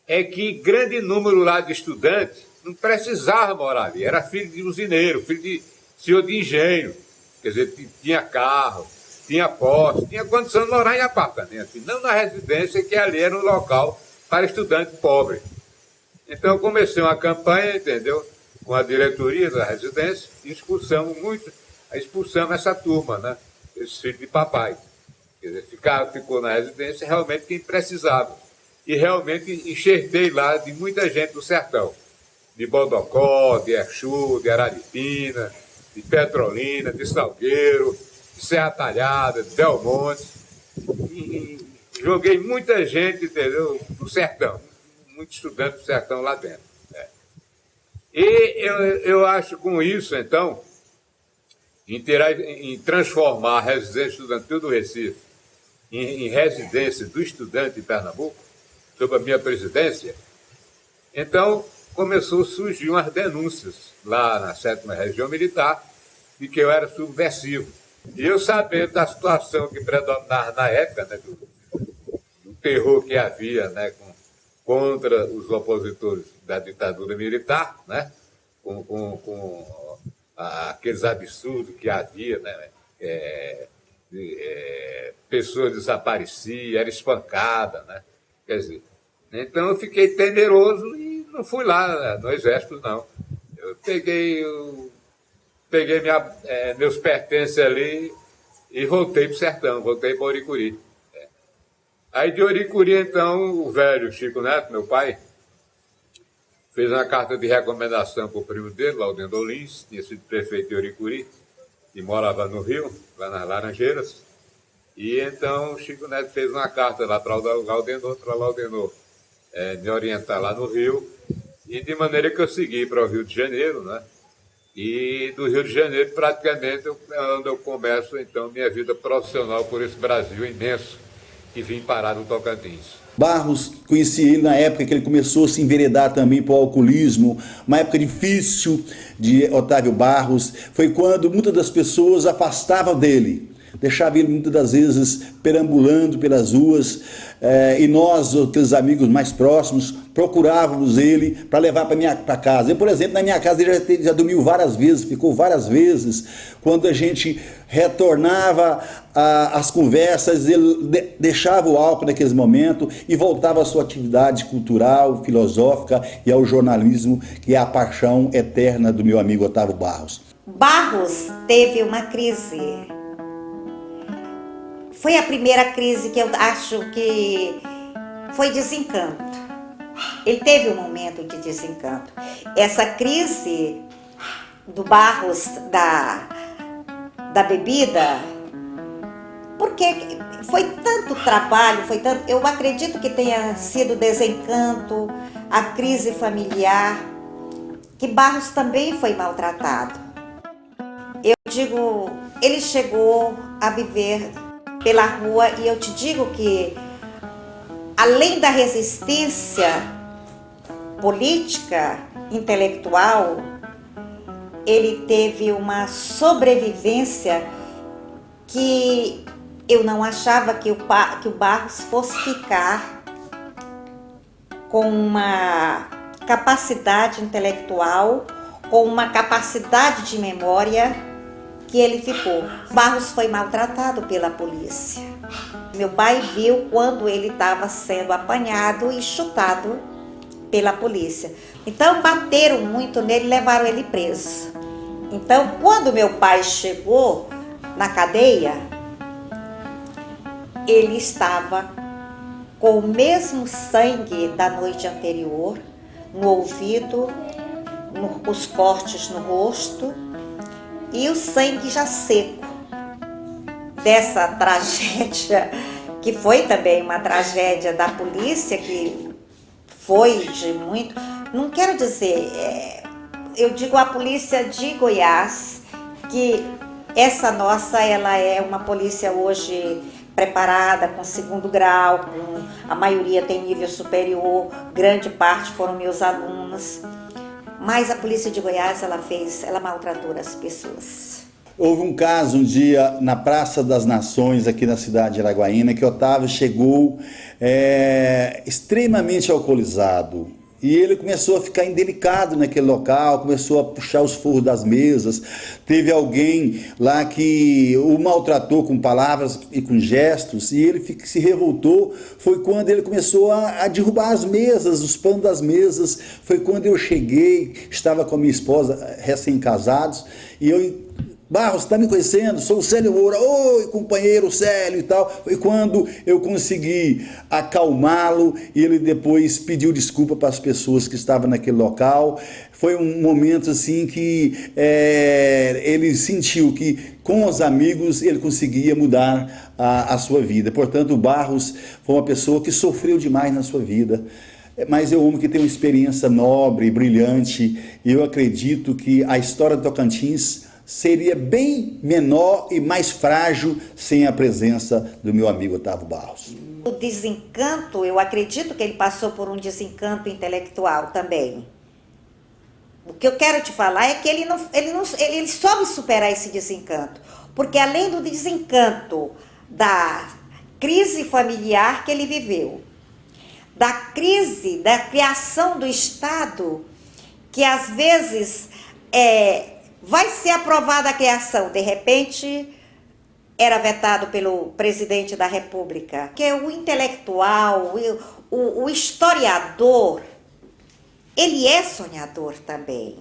é que grande número lá de estudantes não precisava morar ali. Era filho de usineiro, filho de senhor de engenho. Quer dizer, tinha carro, tinha posse, tinha condição de morar em apartamento. E não na residência, que ali era um local para estudante pobre. Então eu comecei uma campanha, entendeu? Com a diretoria da residência, e expulsamos essa turma, né? Esses filhos de papai. Quer dizer, ficou na residência realmente quem precisava. E realmente enxertei lá de muita gente do sertão. De Bodocó, de Exu, de Araripina, de Petrolina, de Salgueiro, de Serra Talhada, de Belmonte. E joguei muita gente, entendeu, do sertão. Muito estudante do sertão lá dentro. E eu acho com isso, então, em transformar a residência estudantil do Recife em residência do estudante de Pernambuco, sob a minha presidência, então começou a surgir umas denúncias lá na 7ª Região Militar de que eu era subversivo. E eu sabendo da situação que predominava na época, né, do terror que havia, né, contra os opositores da ditadura militar, né, com aqueles absurdos que havia, né, pessoas desapareciam, era espancada, né, quer dizer, então eu fiquei temeroso e não fui lá no Exército, não. Eu peguei meus pertences ali e voltei para o sertão, voltei para Oricuri. Aí de Oricuri, então, o velho Chico Neto, meu pai, fez uma carta de recomendação para o primo dele, Laudendo Lins, tinha sido prefeito de Oricuri, e morava no Rio, lá nas Laranjeiras. E então o Chico Neto fez uma carta lá para o Laudenor, me orientar lá no Rio, e de maneira que eu segui para o Rio de Janeiro, né? E do Rio de Janeiro, praticamente, onde eu começo, então, minha vida profissional por esse Brasil imenso, que vim parar no Tocantins. Barros, conheci ele na época que ele começou a se enveredar também para o alcoolismo, uma época difícil de Otávio Barros, foi quando muitas das pessoas afastavam dele, deixavam ele muitas das vezes perambulando pelas ruas, e nós, aqueles amigos mais próximos, procurávamos ele para levar para casa. Eu, por exemplo, na minha casa ele já dormiu várias vezes, ficou várias vezes. Quando a gente retornava às conversas, ele deixava o álcool naqueles momentos e voltava à sua atividade cultural, filosófica e ao jornalismo, que é a paixão eterna do meu amigo Otávio Barros. Barros teve uma crise Foi a primeira crise que eu acho que foi desencanto. Ele teve um momento de desencanto. Essa crise do Barros, da bebida, porque foi tanto trabalho, eu acredito que tenha sido desencanto, a crise familiar, que Barros também foi maltratado. Eu digo, ele chegou a viver pela rua e eu te digo que, além da resistência política, intelectual, ele teve uma sobrevivência que eu não achava que o Barros fosse ficar com uma capacidade intelectual, com uma capacidade de memória que ele ficou. Barros foi maltratado pela polícia. Meu pai viu quando ele estava sendo apanhado e chutado pela polícia. Então bateram muito nele e levaram ele preso. Então, quando meu pai chegou na cadeia, ele estava com o mesmo sangue da noite anterior, no ouvido, os cortes no rosto e o sangue já seco dessa tragédia, que foi também uma tragédia da polícia, que foi de muito... Não quero dizer... eu digo a polícia de Goiás, que essa nossa, ela é uma polícia hoje preparada, com 2º grau, com a maioria tem nível superior, grande parte foram meus alunos. Mas a polícia de Goiás, ela maltratou as pessoas. Houve um caso um dia na Praça das Nações, aqui na cidade de Araguaína, que Otávio chegou extremamente alcoolizado. E ele começou a ficar indelicado naquele local, começou a puxar os forros das mesas. Teve alguém lá que o maltratou com palavras e com gestos, e ele se revoltou. Foi quando ele começou a derrubar as mesas, os panos das mesas. Foi quando eu cheguei, estava com a minha esposa, recém-casados, e eu... Barros, está me conhecendo? Sou o Célio Moura. Oi, companheiro Célio e tal. Foi quando eu consegui acalmá-lo e ele depois pediu desculpa para as pessoas que estavam naquele local. Foi um momento assim que ele sentiu que com os amigos ele conseguia mudar a sua vida. Portanto, o Barros foi uma pessoa que sofreu demais na sua vida. Mas é um homem que tem uma experiência nobre, brilhante, e eu acredito que a história do Tocantins seria bem menor e mais frágil sem a presença do meu amigo Otávio Barros. O desencanto, eu acredito que ele passou por um desencanto intelectual também. O que eu quero te falar é que ele soube superar esse desencanto, porque além do desencanto da crise familiar que ele viveu, da crise da criação do Estado, que às vezes vai ser aprovada a criação, de repente era vetado pelo presidente da República. Que o intelectual, o historiador, ele é sonhador também.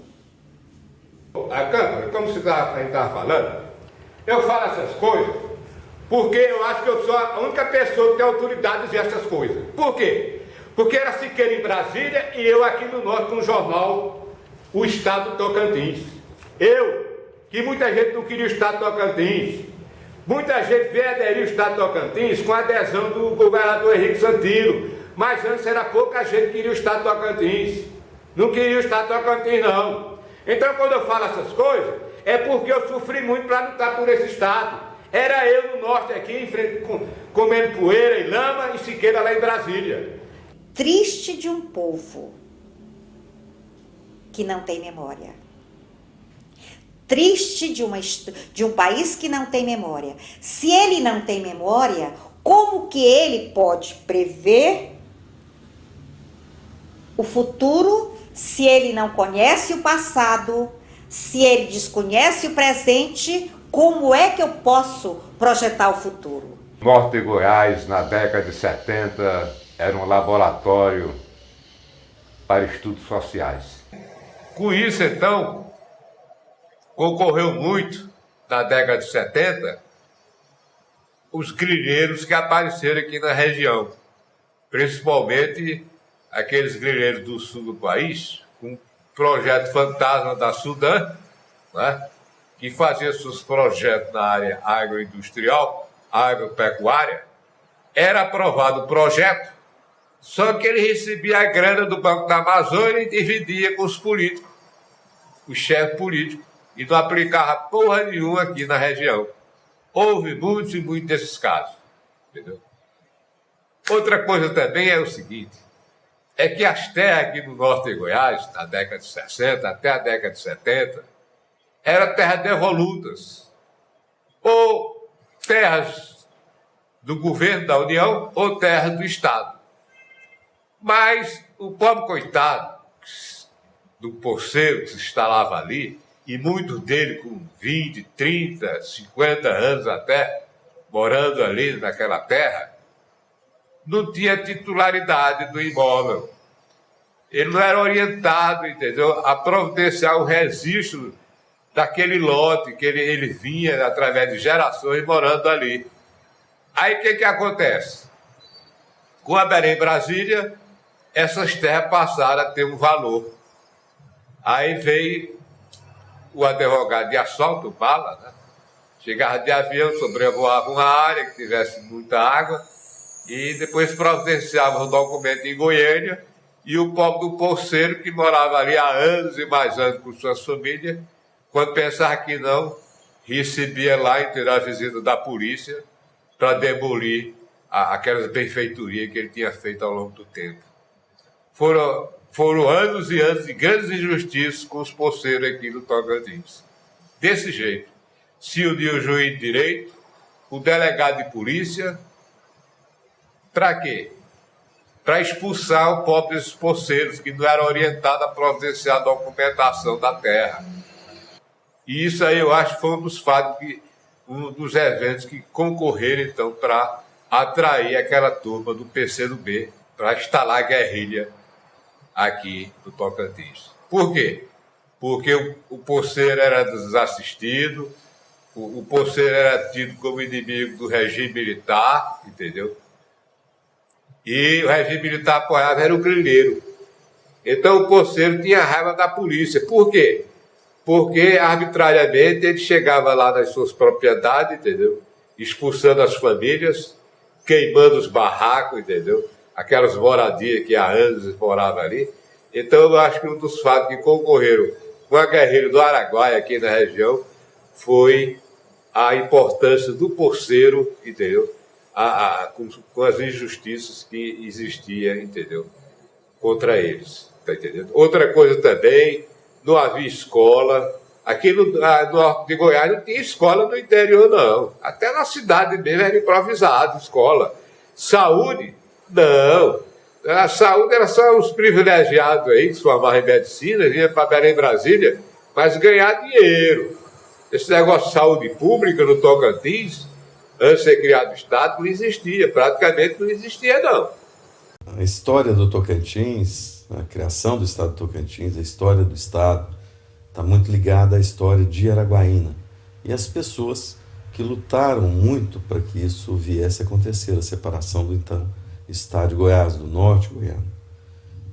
A Câmara, como a gente estava falando, eu falo essas coisas porque eu acho que eu sou a única pessoa que tem autoridade de dizer essas coisas. Por quê? Porque era Siqueira em Brasília e eu aqui no norte com o jornal O Estado do Tocantins. Que muita gente não queria o Estado do Tocantins. Muita gente veio aderir ao Estado do Tocantins com a adesão do governador Henrique Santino. Mas antes era pouca gente que queria o Estado do Tocantins. Não queria o Estado do Tocantins, não. Então, quando eu falo essas coisas, é porque eu sofri muito para lutar por esse Estado. Era eu no norte aqui, em frente, comendo poeira e lama, e Siqueira lá em Brasília. Triste de um povo que não tem memória. Triste de um país que não tem memória. Se ele não tem memória, como que ele pode prever o futuro se ele não conhece o passado, se ele desconhece o presente? Como é que eu posso projetar o futuro? Norte de Goiás, na década de 70, era um laboratório para estudos sociais. Com isso, então, ocorreu muito na década de 70 os grileiros que apareceram aqui na região, principalmente aqueles grileiros do sul do país, com o projeto fantasma da Sudã, né, que fazia seus projetos na área agroindustrial, agropecuária. Era aprovado o projeto, só que ele recebia a grana do Banco da Amazônia e dividia com os políticos, os chefes políticos, e não aplicava porra nenhuma aqui na região. Houve muitos e muitos desses casos, entendeu? Outra coisa também é o seguinte, é que as terras aqui no norte de Goiás, na década de 60 até a década de 70, eram terras devolutas, ou terras do governo da União, ou terras do Estado. Mas o pobre coitado do poceiro que se instalava ali, e muitos dele com 20, 30, 50 anos até, morando ali naquela terra, não tinha titularidade do imóvel. Ele não era orientado, entendeu, a providenciar o registro daquele lote que ele vinha através de gerações morando ali. Aí o que acontece? Com a Belém Brasília, essas terras passaram a ter um valor. Aí veio o advogado de assalto, bala, né? Chegava de avião, sobrevoava uma área que tivesse muita água e depois providenciava o documento em Goiânia, e o pobre do poceiro, que morava ali há anos e mais anos com suas famílias, quando pensava que não, recebia lá, entendeu, a visita da polícia para demolir aquelas benfeitorias que ele tinha feito ao longo do tempo. Foram anos e anos de grandes injustiças com os poceiros aqui do Tocantins. Desse jeito, se uniu o juiz de direito, o delegado de polícia, para quê? Para expulsar o pobre desses poceiros que não eram orientados a providenciar a documentação da terra. E isso aí eu acho que foi um dos fatos, um dos eventos que concorreram então para atrair aquela turma do PCdoB para instalar a guerrilha aqui no Tocantins. Por quê? Porque o poceiro era desassistido, o poceiro era tido como inimigo do regime militar, entendeu? E o regime militar apoiado era o grileiro. Então o poceiro tinha raiva da polícia. Por quê? Porque arbitrariamente ele chegava lá nas suas propriedades, entendeu? Expulsando as famílias, queimando os barracos, entendeu? Aquelas moradias que há anos moravam ali. Então eu acho que um dos fatos que concorreram com a guerrilha do Araguaia aqui na região foi a importância do poceiro, entendeu? Com as injustiças que existiam, entendeu? Contra eles, tá entendendo? Outra coisa também, não havia escola. Aqui no norte de Goiás não tinha escola no interior, não. Até na cidade mesmo era improvisado escola. Saúde, não. A saúde era só os privilegiados aí, que se formavam em medicina, vinham para Belém, Brasília, mas ganhar dinheiro. Esse negócio de saúde pública no Tocantins, antes de ser criado o Estado, não existia, praticamente não existia, não. A história do Tocantins, a criação do Estado do Tocantins, a história do Estado, está muito ligada à história de Araguaína e as pessoas que lutaram muito para que isso viesse a acontecer, a separação do então Estado de Goiás, do norte goiano.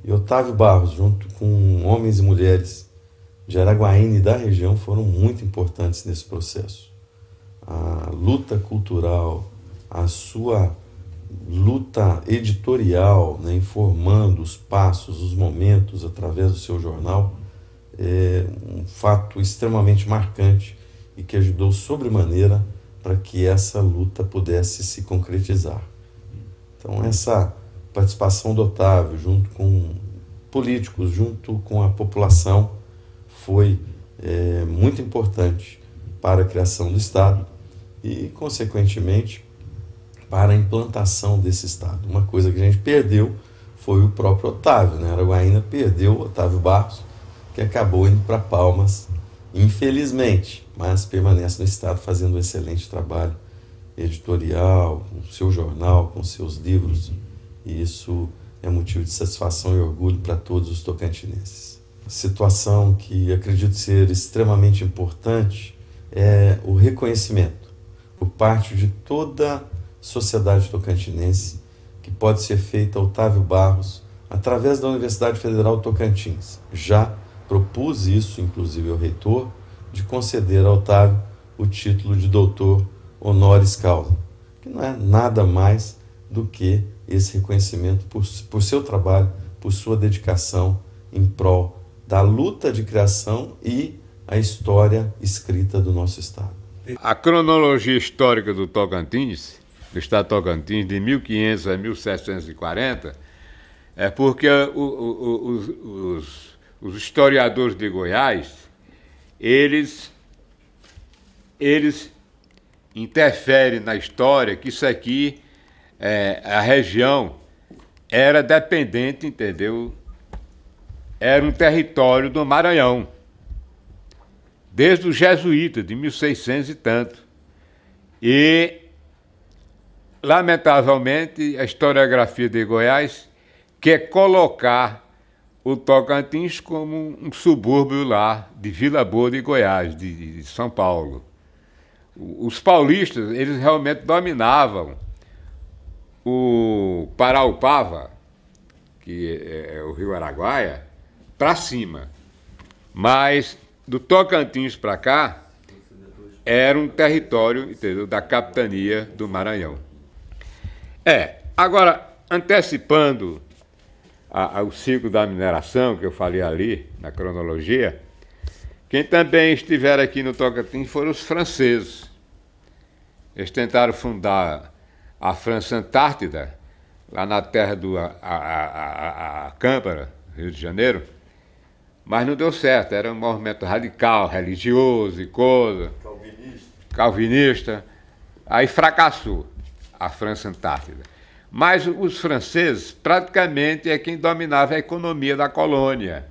E Otávio Barros, junto com homens e mulheres de Araguaína e da região, foram muito importantes nesse processo. A luta cultural, a sua luta editorial, né, informando os passos, os momentos através do seu jornal, é um fato extremamente marcante e que ajudou sobremaneira para que essa luta pudesse se concretizar. Então essa participação do Otávio, junto com políticos, junto com a população, foi muito importante para a criação do Estado e, consequentemente, para a implantação desse Estado. Uma coisa que a gente perdeu foi o próprio Otávio, né? Araguaína perdeu o Otávio Barros, que acabou indo para Palmas, infelizmente, mas permanece no Estado fazendo um excelente trabalho editorial, com seu jornal, com seus livros, e isso é motivo de satisfação e orgulho para todos os tocantinenses. A situação que acredito ser extremamente importante é o reconhecimento. por parte de toda a sociedade tocantinense, que pode ser feita a Otávio Barros através da Universidade Federal Tocantins. Já propus isso, inclusive ao reitor, de conceder ao Otávio o título de doutor honoris causa, que não é nada mais do que esse reconhecimento por seu trabalho, por sua dedicação em prol da luta de criação e a história escrita do nosso estado. A cronologia histórica do Tocantins, do estado de Tocantins, de 1500 a 1740, é porque os historiadores de Goiás, eles interferem na história que isso aqui, a região era dependente, entendeu? Era um território do Maranhão, desde os jesuítas, de 1600 e tanto. E, lamentavelmente, a historiografia de Goiás quer colocar o Tocantins como um subúrbio lá de Vila Boa de Goiás, de São Paulo. Os paulistas, eles realmente dominavam o Paraupava, que é o rio Araguaia, para cima. Mas do Tocantins para cá, era um território, entendeu, da capitania do Maranhão. Agora, antecipando o ciclo da mineração, que eu falei ali, na cronologia, quem também estiver aqui no Tocantins foram os franceses. Eles tentaram fundar a França Antártida, lá na terra do Câmara, Rio de Janeiro, mas não deu certo, era um movimento radical, religioso e coisa. Calvinista. Aí fracassou a França Antártida. Mas os franceses, praticamente, é quem dominava a economia da colônia,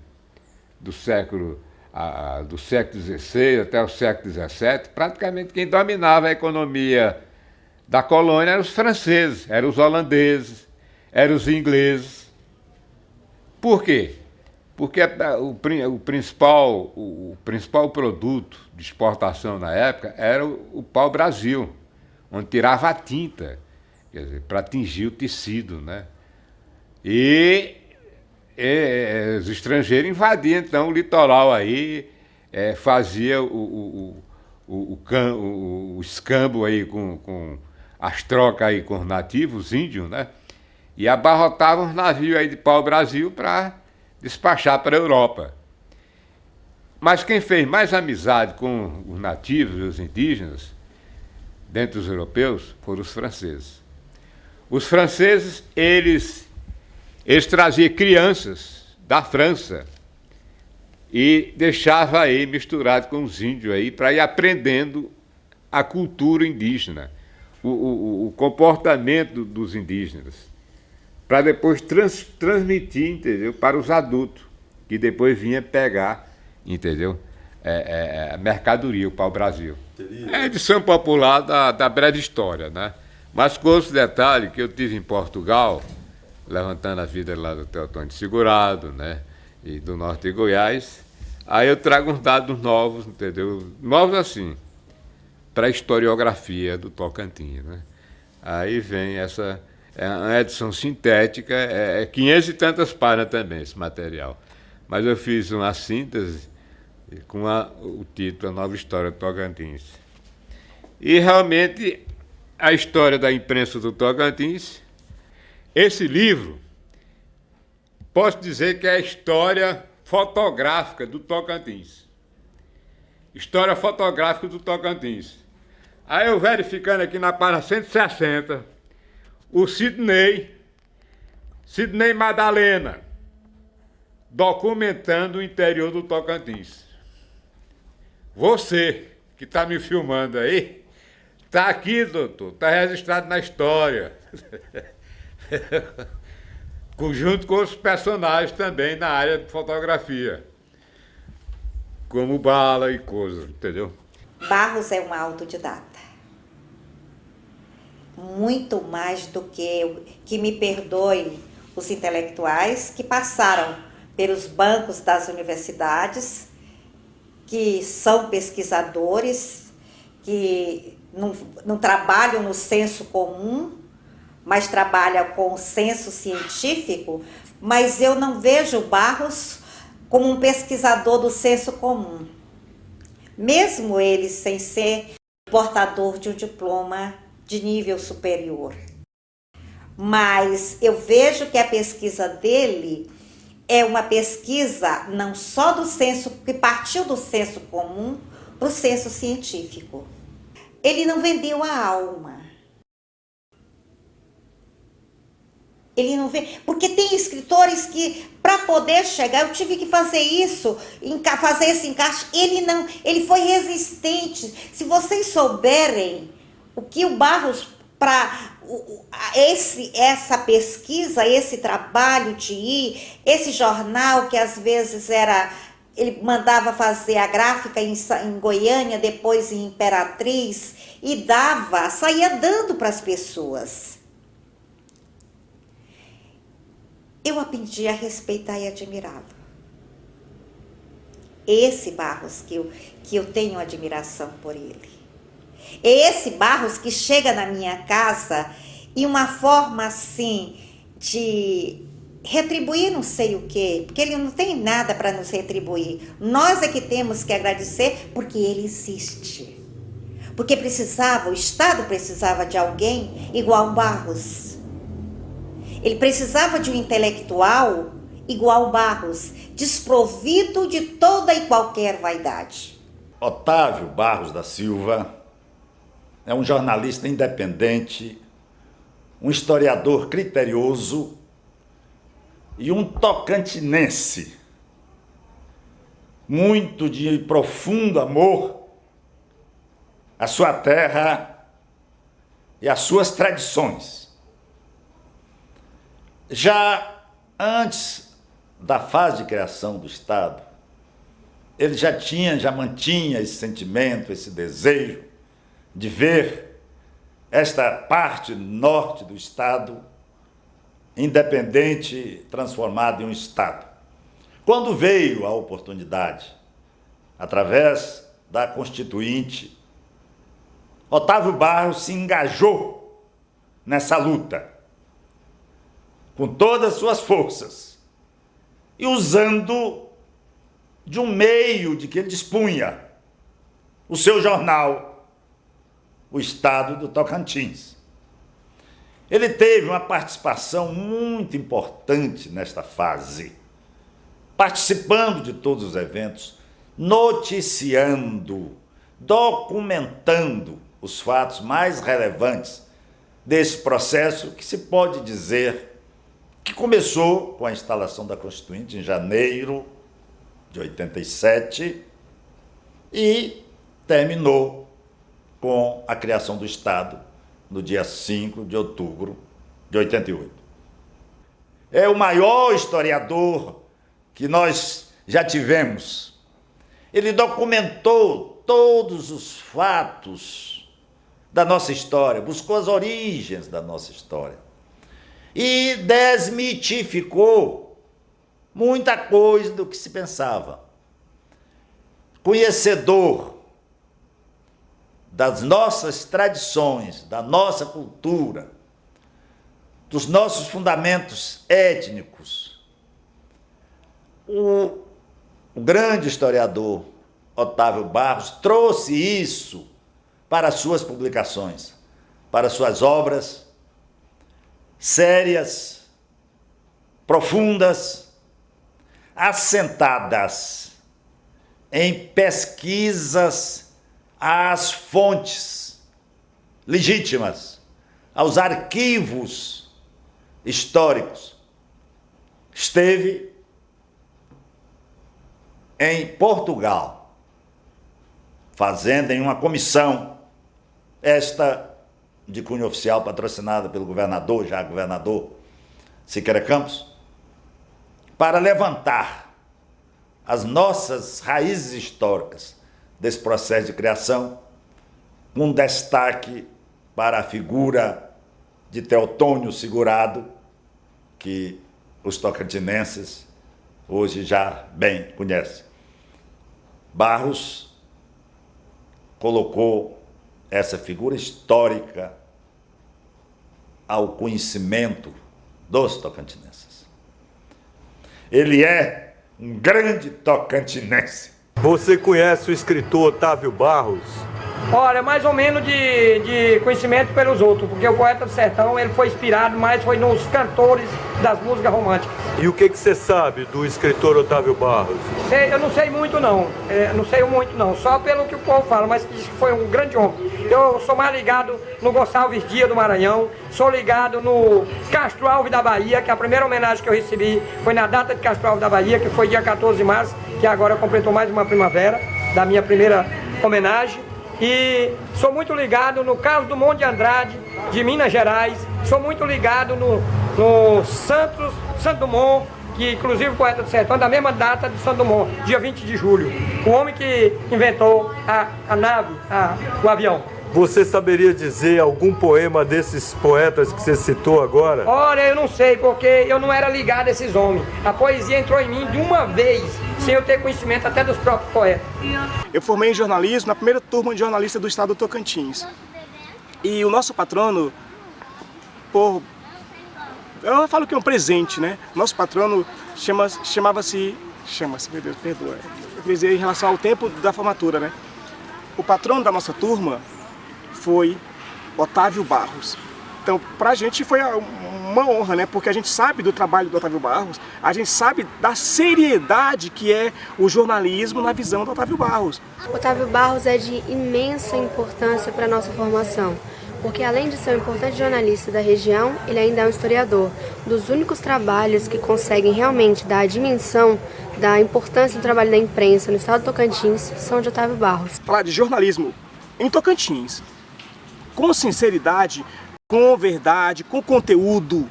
do século XVI até o século XVII, praticamente quem dominava a economia da colônia eram os franceses, eram os holandeses, eram os ingleses. Por quê? Porque o principal produto de exportação na época era o pau-brasil, onde tirava a tinta, quer dizer, para tingir o tecido, né? E os estrangeiros invadiam, então, o litoral aí, fazia o escambo aí com as trocas aí com os nativos, os índios, né? E abarrotavam os navios aí de pau-brasil para despachar para a Europa. Mas quem fez mais amizade com os nativos e os indígenas, dentre os europeus, foram os franceses. Os franceses, eles traziam crianças da França e deixavam aí misturado com os índios aí para ir aprendendo a cultura indígena, o comportamento dos indígenas, para depois transmitir, entendeu, para os adultos, que depois vinha pegar, entendeu, a mercadoria, o pau-brasil. É edição popular da breve história, né? Mas com outros detalhes, que eu tive em Portugal, levantando a vida lá do Teotônio Segurado, né, e do norte de Goiás, aí eu trago uns dados novos, entendeu? Novos assim, para a historiografia do Tocantins, né? Aí vem essa, uma edição sintética, 500 e tantas páginas também esse material. Mas eu fiz uma síntese com o título A Nova História do Tocantins. E realmente a história da imprensa do Tocantins, esse livro, posso dizer que é a história fotográfica do Tocantins. História fotográfica do Tocantins. Aí eu verificando aqui na página 160, o Sidney Madalena, documentando o interior do Tocantins. Você que está me filmando aí, está aqui, doutor, está registrado na história. Junto com os personagens também na área de fotografia, como Bala e coisas, entendeu? Barros é um autodidata. Muito mais do que me perdoe os intelectuais que passaram pelos bancos das universidades, que são pesquisadores, que não trabalham no senso comum, mas trabalham com o senso científico, mas eu não vejo Barros como um pesquisador do senso comum, mesmo ele sem ser portador de um diploma de nível superior. Mas eu vejo que a pesquisa dele é uma pesquisa não só do senso, que partiu do senso comum para o senso científico. Ele não vendeu a alma. Ele não vê, porque tem escritores que, para poder chegar, eu tive que fazer isso, fazer esse encaixe. Ele foi resistente. Se vocês souberem o que o Barros, para essa pesquisa, esse trabalho de ir, esse jornal que às vezes ele mandava fazer a gráfica em Goiânia, depois em Imperatriz, e saía dando para as pessoas. Eu aprendi a respeitar e admirá-lo. Esse Barros que eu tenho admiração por ele. É esse Barros que chega na minha casa e uma forma assim de retribuir não sei o quê, porque ele não tem nada para nos retribuir. Nós é que temos que agradecer porque ele existe. Porque o Estado precisava de alguém igual Barros. Ele precisava de um intelectual igual Barros, desprovido de toda e qualquer vaidade. Otávio Barros da Silva é um jornalista independente, um historiador criterioso e um tocantinense, muito de profundo amor à sua terra e às suas tradições. Já antes da fase de criação do Estado, ele já mantinha esse sentimento, esse desejo de ver esta parte norte do Estado independente, transformada em um Estado. Quando veio a oportunidade, através da Constituinte, Otávio Barros se engajou nessa luta, com todas as suas forças, e usando de um meio de que ele dispunha, o seu jornal, o Estado do Tocantins. Ele teve uma participação muito importante nesta fase, participando de todos os eventos, noticiando, documentando os fatos mais relevantes desse processo que se pode dizer que começou com a instalação da Constituinte em janeiro de 87 e terminou com a criação do Estado no dia 5 de outubro de 88. É o maior historiador que nós já tivemos. Ele documentou todos os fatos da nossa história, buscou as origens da nossa história e desmitificou muita coisa do que se pensava. Conhecedor das nossas tradições, da nossa cultura, dos nossos fundamentos étnicos. O grande historiador Otávio Barros trouxe isso para suas publicações, para suas obras sérias, profundas, assentadas em pesquisas às fontes legítimas, aos arquivos históricos. Esteve em Portugal, fazendo em uma comissão, esta de cunho oficial, patrocinada pelo governador, já governador Siqueira Campos, para levantar as nossas raízes históricas desse processo de criação, com destaque para a figura de Teotônio Segurado, que os tocantinenses hoje já bem conhecem. Barros colocou essa figura histórica ao conhecimento dos tocantinenses. Ele é um grande tocantinense. Você conhece o escritor Otávio Barros? Olha, mais ou menos de conhecimento pelos outros, porque o Poeta do Sertão ele foi inspirado mais foi nos cantores das músicas românticas. E o que você sabe do escritor Otávio Barros? Eu não sei muito não, só pelo que o povo fala, mas diz que foi um grande homem. Eu sou mais ligado no Gonçalves Dias do Maranhão, sou ligado no Castro Alves da Bahia, que a primeira homenagem que eu recebi foi na data de Castro Alves da Bahia, que foi dia 14 de março, que agora completou mais uma primavera, da minha primeira homenagem. E sou muito ligado no Carlos Dumont de Andrade, de Minas Gerais. Sou muito ligado no Santo Dumont, que inclusive o Poeta do Sertão, da mesma data de Santo Dumont, dia 20 de julho. O homem que inventou a nave, o avião. Você saberia dizer algum poema desses poetas que você citou agora? Olha, eu não sei, porque eu não era ligado a esses homens. A poesia entrou em mim de uma vez, sem eu ter conhecimento até dos próprios poetas. Eu formei em jornalismo na primeira turma de jornalista do estado do Tocantins. E o nosso patrono, eu falo que é um presente, né? Nosso patrono chama-se, meu Deus, perdoa. Eu queria dizer em relação ao tempo da formatura, né? O patrono da nossa turma foi Otávio Barros. Então, pra gente foi uma honra, né? Porque a gente sabe do trabalho do Otávio Barros, a gente sabe da seriedade que é o jornalismo na visão do Otávio Barros. Otávio Barros é de imensa importância para a nossa formação, porque além de ser um importante jornalista da região, ele ainda é um historiador. Dos únicos trabalhos que conseguem realmente dar a dimensão da importância do trabalho da imprensa no estado do Tocantins são de Otávio Barros. Falar de jornalismo em Tocantins, com sinceridade, com verdade, com conteúdo,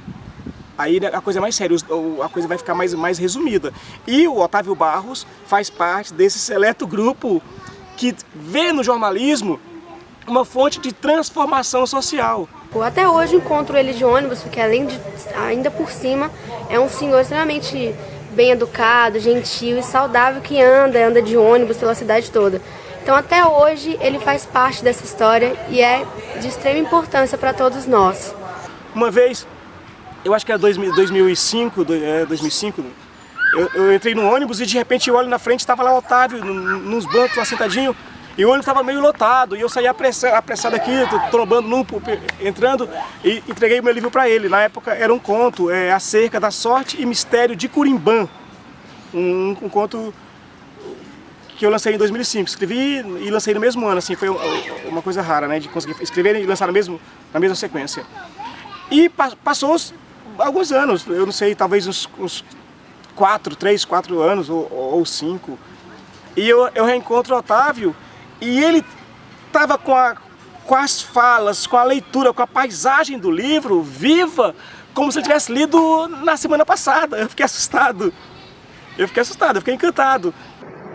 aí a coisa é mais séria, a coisa vai ficar mais resumida. E o Otávio Barros faz parte desse seleto grupo que vê no jornalismo uma fonte de transformação social. Até hoje encontro ele de ônibus, porque além de, ainda por cima, é um senhor extremamente bem educado, gentil e saudável que anda de ônibus pela cidade toda. Então até hoje ele faz parte dessa história e é de extrema importância para todos nós. Uma vez, eu acho que era 2005, eu entrei no ônibus e de repente eu olho na frente, estava lá o Otávio, nos bancos lá sentadinho, e o ônibus estava meio lotado, e eu saí apressado aqui, trombando entrando, e entreguei o meu livro para ele. Na época era um conto, acerca da sorte e mistério de Curimbã, um conto que eu lancei em 2005, escrevi e lancei no mesmo ano, assim, foi uma coisa rara, né, de conseguir escrever e lançar na mesma sequência. E passou alguns anos, eu não sei, talvez uns 3, 4 anos ou 5, e eu reencontro o Otávio e ele estava com as falas, com a leitura, com a paisagem do livro viva, como se ele tivesse lido na semana passada. Eu fiquei assustado, eu fiquei encantado.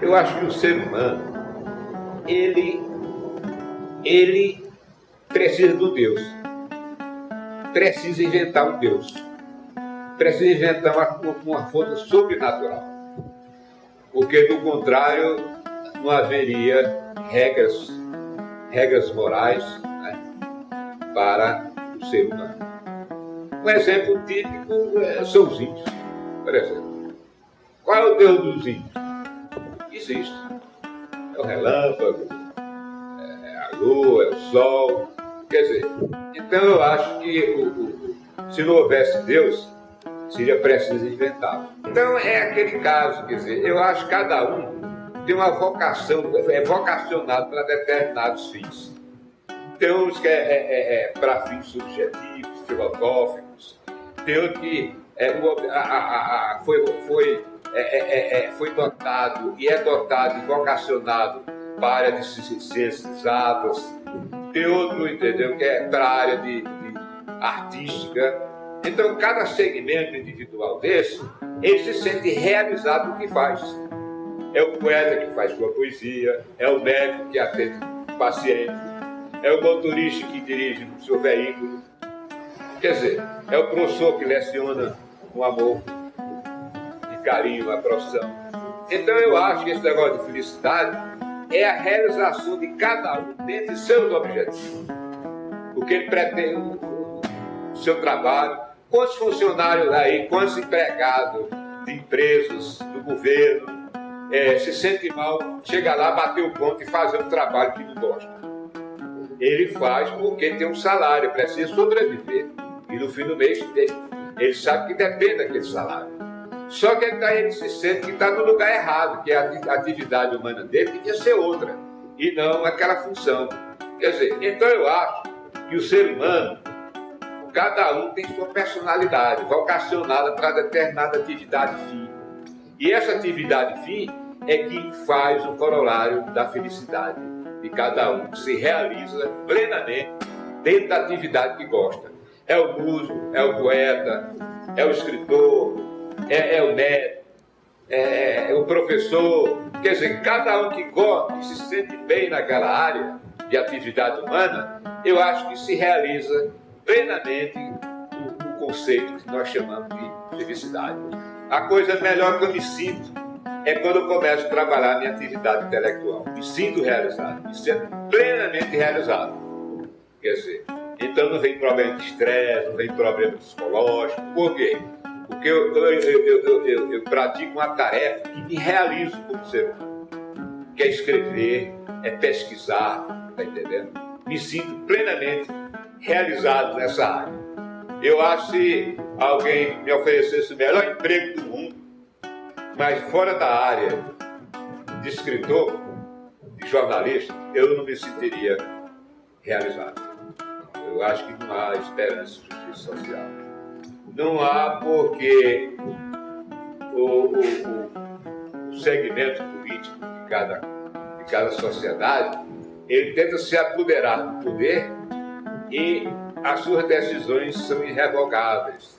Eu acho que o ser humano, ele precisa do Deus, precisa inventar um Deus, precisa inventar uma força sobrenatural, porque do contrário não haveria regras morais, né, para o ser humano. Um exemplo típico são os índios, por exemplo. Qual é o Deus dos índios? Existe. É o relâmpago, é a lua, é o sol. Quer dizer, então eu acho que se não houvesse Deus, seria preciso inventá-lo. Então é aquele caso, quer dizer, eu acho que cada um tem uma vocação, é vocacionado para determinados fins. Tem uns que é para fins subjetivos, filosóficos, tem outro que foi dotado e é dotado e vocacionado para a área de ciências exatas, tem outro, entendeu, que é para a área de artística. Então, cada segmento individual desse, ele se sente realizado no que faz. É o poeta que faz sua poesia, é o médico que atende o paciente, é o motorista que dirige o seu veículo. Quer dizer, é o professor que leciona com amor, de carinho, a profissão. Então eu acho que esse negócio de felicidade é a realização de cada um dentro de seus objetivos. O que ele pretende, o seu trabalho. Quantos funcionários aí, quantos empregados de empresas, do governo, se sente mal, chega lá, bater o ponto e fazer um trabalho que não gosta. Ele faz porque tem um salário, precisa sobreviver. E no fim do mês ele sabe que depende daquele salário. Só que ele se sente que está no lugar errado, que a atividade humana dele devia ser outra, e não aquela função. Quer dizer, então eu acho que o ser humano, cada um tem sua personalidade, vocacionada para determinada atividade fim. E essa atividade fim é que faz o corolário da felicidade de cada um, que se realiza plenamente dentro da atividade que gosta. É o músico, é o poeta, é o escritor, é o médico, é o professor. Quer dizer, cada um que gosta e se sente bem naquela área de atividade humana, eu acho que se realiza plenamente o conceito que nós chamamos de felicidade. A coisa melhor que eu me sinto é quando eu começo a trabalhar a minha atividade intelectual. Me sinto realizado, me sinto plenamente realizado. Quer dizer, então não vem problema de estresse, não vem problema psicológico. Por quê? Porque eu pratico uma tarefa que me realizo como ser humano. Que é escrever, é pesquisar, tá entendendo? Me sinto plenamente realizado nessa área. Eu acho que se alguém me oferecesse o melhor emprego do mundo, mas fora da área de escritor, de jornalista, eu não me sentiria realizado. Eu acho que não há esperança de justiça social. Não há porque o segmento político de cada sociedade, ele tenta se apoderar do poder e as suas decisões são irrevogáveis,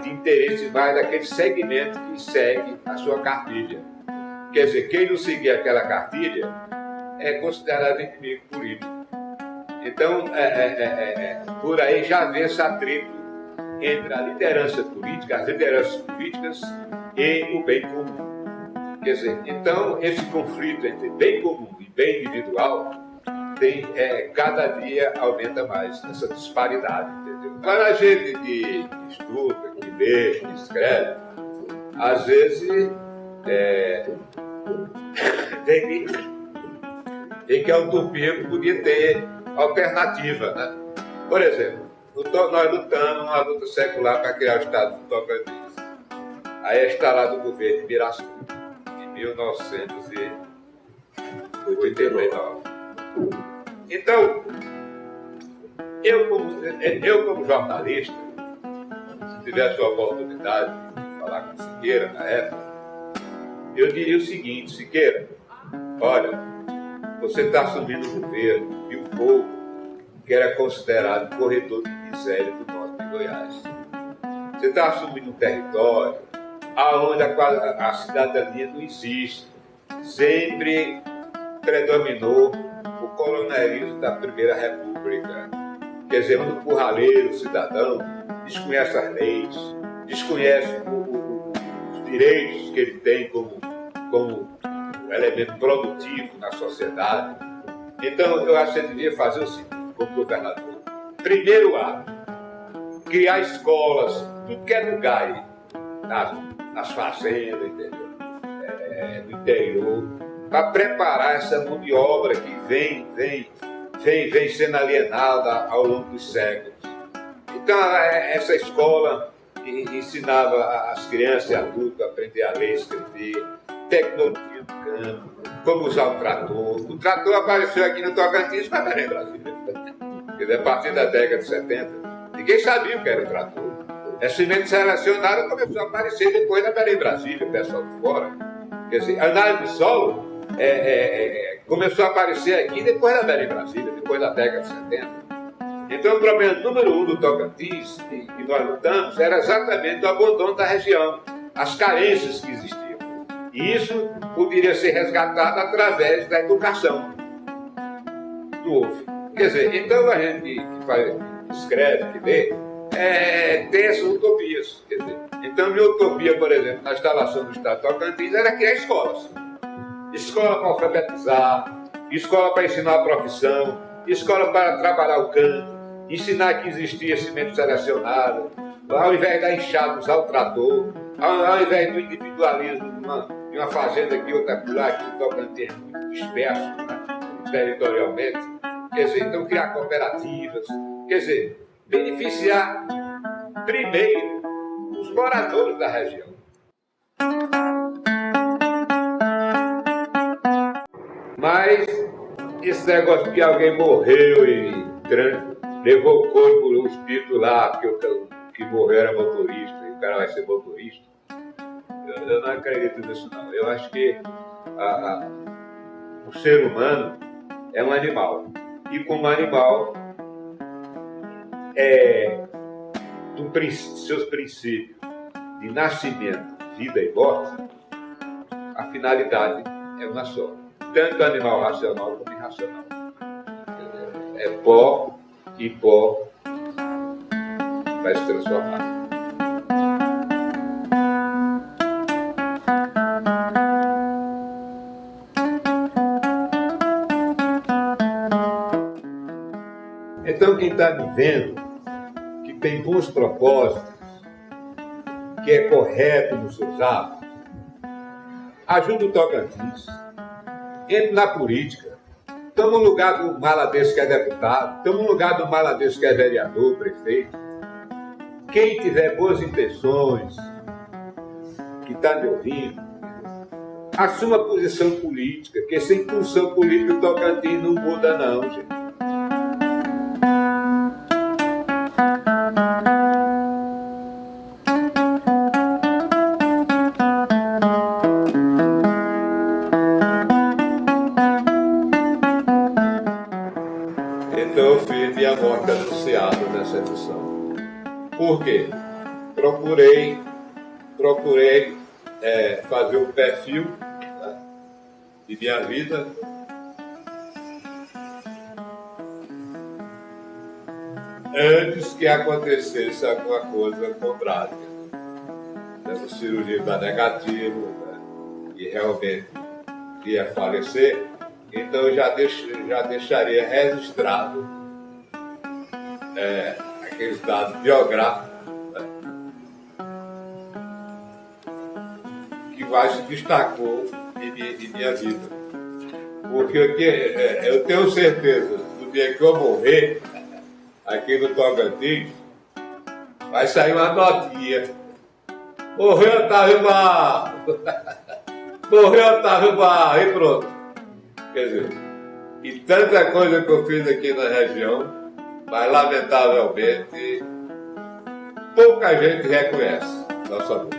de interesse mais daquele segmento que segue a sua cartilha. Quer dizer, quem não seguir aquela cartilha é considerado inimigo político. Então, por aí já vê esse atrito entre a liderança política, as lideranças políticas e o bem comum. Quer dizer, então, esse conflito entre bem comum e bem individual cada dia aumenta mais essa disparidade, entendeu? Quando a gente que estuda, que lê, que escreve, às vezes tem que a utopia podia ter alternativa, né? Por exemplo, nós lutamos uma luta secular para criar o Estado do Tocantins. Aí é instalado o governo de Mirassol, em 1989. Então, eu como jornalista, se tivesse a oportunidade de falar com Siqueira na época, eu diria o seguinte: Siqueira, olha, você está assumindo o governo e o povo que era considerado corredor de miséria do norte de Goiás. Você está assumindo um território onde a cidadania não existe. Sempre predominou o coronelismo da Primeira República. Quer dizer, onde o curraleiro, o cidadão, desconhece as leis, desconhece os direitos que ele tem como elemento produtivo na sociedade. Então, eu acho que você devia fazer o seguinte, como governador. Primeiro ato, criar escolas, tudo que é lugar aí, nas fazendas, entendeu? No interior, para preparar essa mão de obra que vem sendo alienada ao longo dos séculos. Então, essa escola ensinava as crianças e adultos a aprender a ler e escrever, tecnologia do campo, como usar o trator. O trator apareceu aqui no Tocantins, mas era em Brasília. A partir da década de 70, ninguém sabia o que era o trator. A semente selecionada começou a aparecer depois da Belém Brasília, o pessoal de fora. Quer dizer, a análise de solo começou a aparecer aqui depois da Belém Brasília, depois da década de 70. Então, o problema número 1 do Tocantins, que nós lutamos, era exatamente o abandono da região, as carências que existiam. E isso poderia ser resgatado através da educação. Não houve. Quer dizer, então a gente que escreve, que lê, tem essas utopias. Quer dizer, então, minha utopia, por exemplo, na instalação do Estado do Tocantins era criar escolas. escola para alfabetizar, escola para ensinar a profissão, escola para trabalhar o canto, ensinar que existia semente selecionada, ao invés de dar enxada, usar o trator, ao invés do individualismo de uma fazenda aqui, outra por lá, aqui no Tocantins, muito disperso, né, territorialmente. Quer dizer, então criar cooperativas, quer dizer, beneficiar primeiro os moradores da região. Mas esse negócio que alguém morreu e levou o corpo, o espírito lá, porque o que morreu era motorista, e o cara vai ser motorista, eu não acredito nisso não. Eu acho que o ser humano é um animal. E como animal, seus princípios de nascimento, vida e morte, a finalidade é uma só. Tanto animal racional como irracional. É pó e pó vai se transformar. Então quem está me vendo, que tem bons propósitos, que é correto nos seus atos, ajuda o Tocantins, entre na política. Estamos no lugar do Maladez que é deputado, estamos no lugar do Maladez que é vereador, prefeito. Quem tiver boas intenções, que está me ouvindo, assuma a posição política, porque sem posição política o Tocantins não muda não, gente. Então eu fiz minha morte anunciada nessa edição. Por quê? Procurei fazer um perfil, né, de minha vida antes que acontecesse alguma coisa contrária. Essa cirurgia da negativa, né, e realmente ia falecer. Então eu já deixaria registrado aqueles dados biográficos, né, que mais se destacou em minha vida. Porque eu tenho certeza, no dia que eu morrer, aqui no Tocantins, vai sair uma notinha. Morreu Otávio Barros! Morreu Otávio Barros! E pronto. Quer dizer, e tanta coisa que eu fiz aqui na região, mas lamentavelmente pouca gente reconhece nossa luta.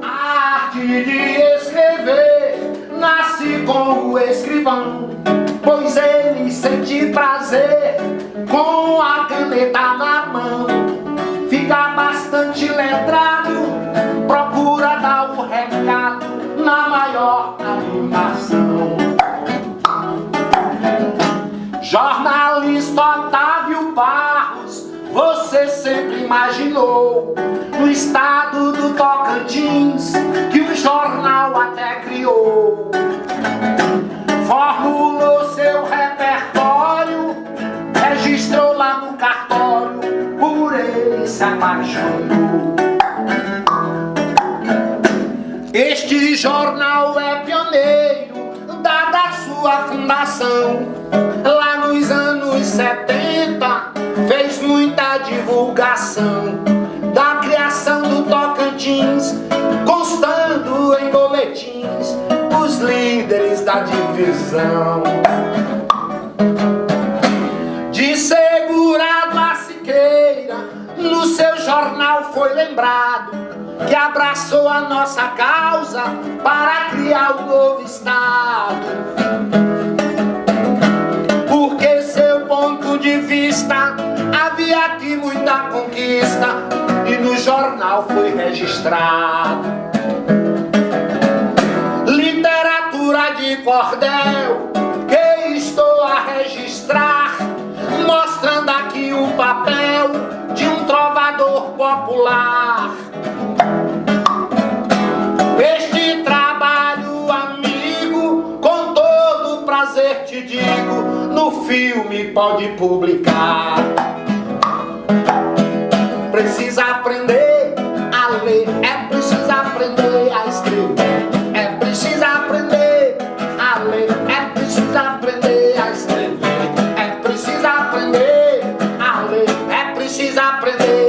A arte de escrever nasce com o escrivão, pois ele sente prazer com a caneta na mão. Fica bastante letrado, procura dar o recado na maior animação. Jornalista Otávio Barros, você sempre imaginou no estado do Tocantins que um jornal até criou. Formulou seu repertório, registrou lá no cartório, por ele se apaixonou. Este jornal é pioneiro, dada a sua fundação. Lá nos anos 70, fez muita divulgação da criação do Tocantins, constando em boletins os líderes da divisão. De Segurado a Siqueira, no seu jornal foi lembrado que abraçou a nossa causa para criar um novo estado. Porque seu ponto de vista havia aqui muita conquista e no jornal foi registrado. Literatura de cordel que estou a registrar popular. Este trabalho, amigo, com todo prazer te digo, no filme pode publicar. Precisa aprender a ler, é preciso aprender a escrever. É preciso aprender a ler, é preciso aprender a escrever. É preciso aprender a ler, é preciso aprender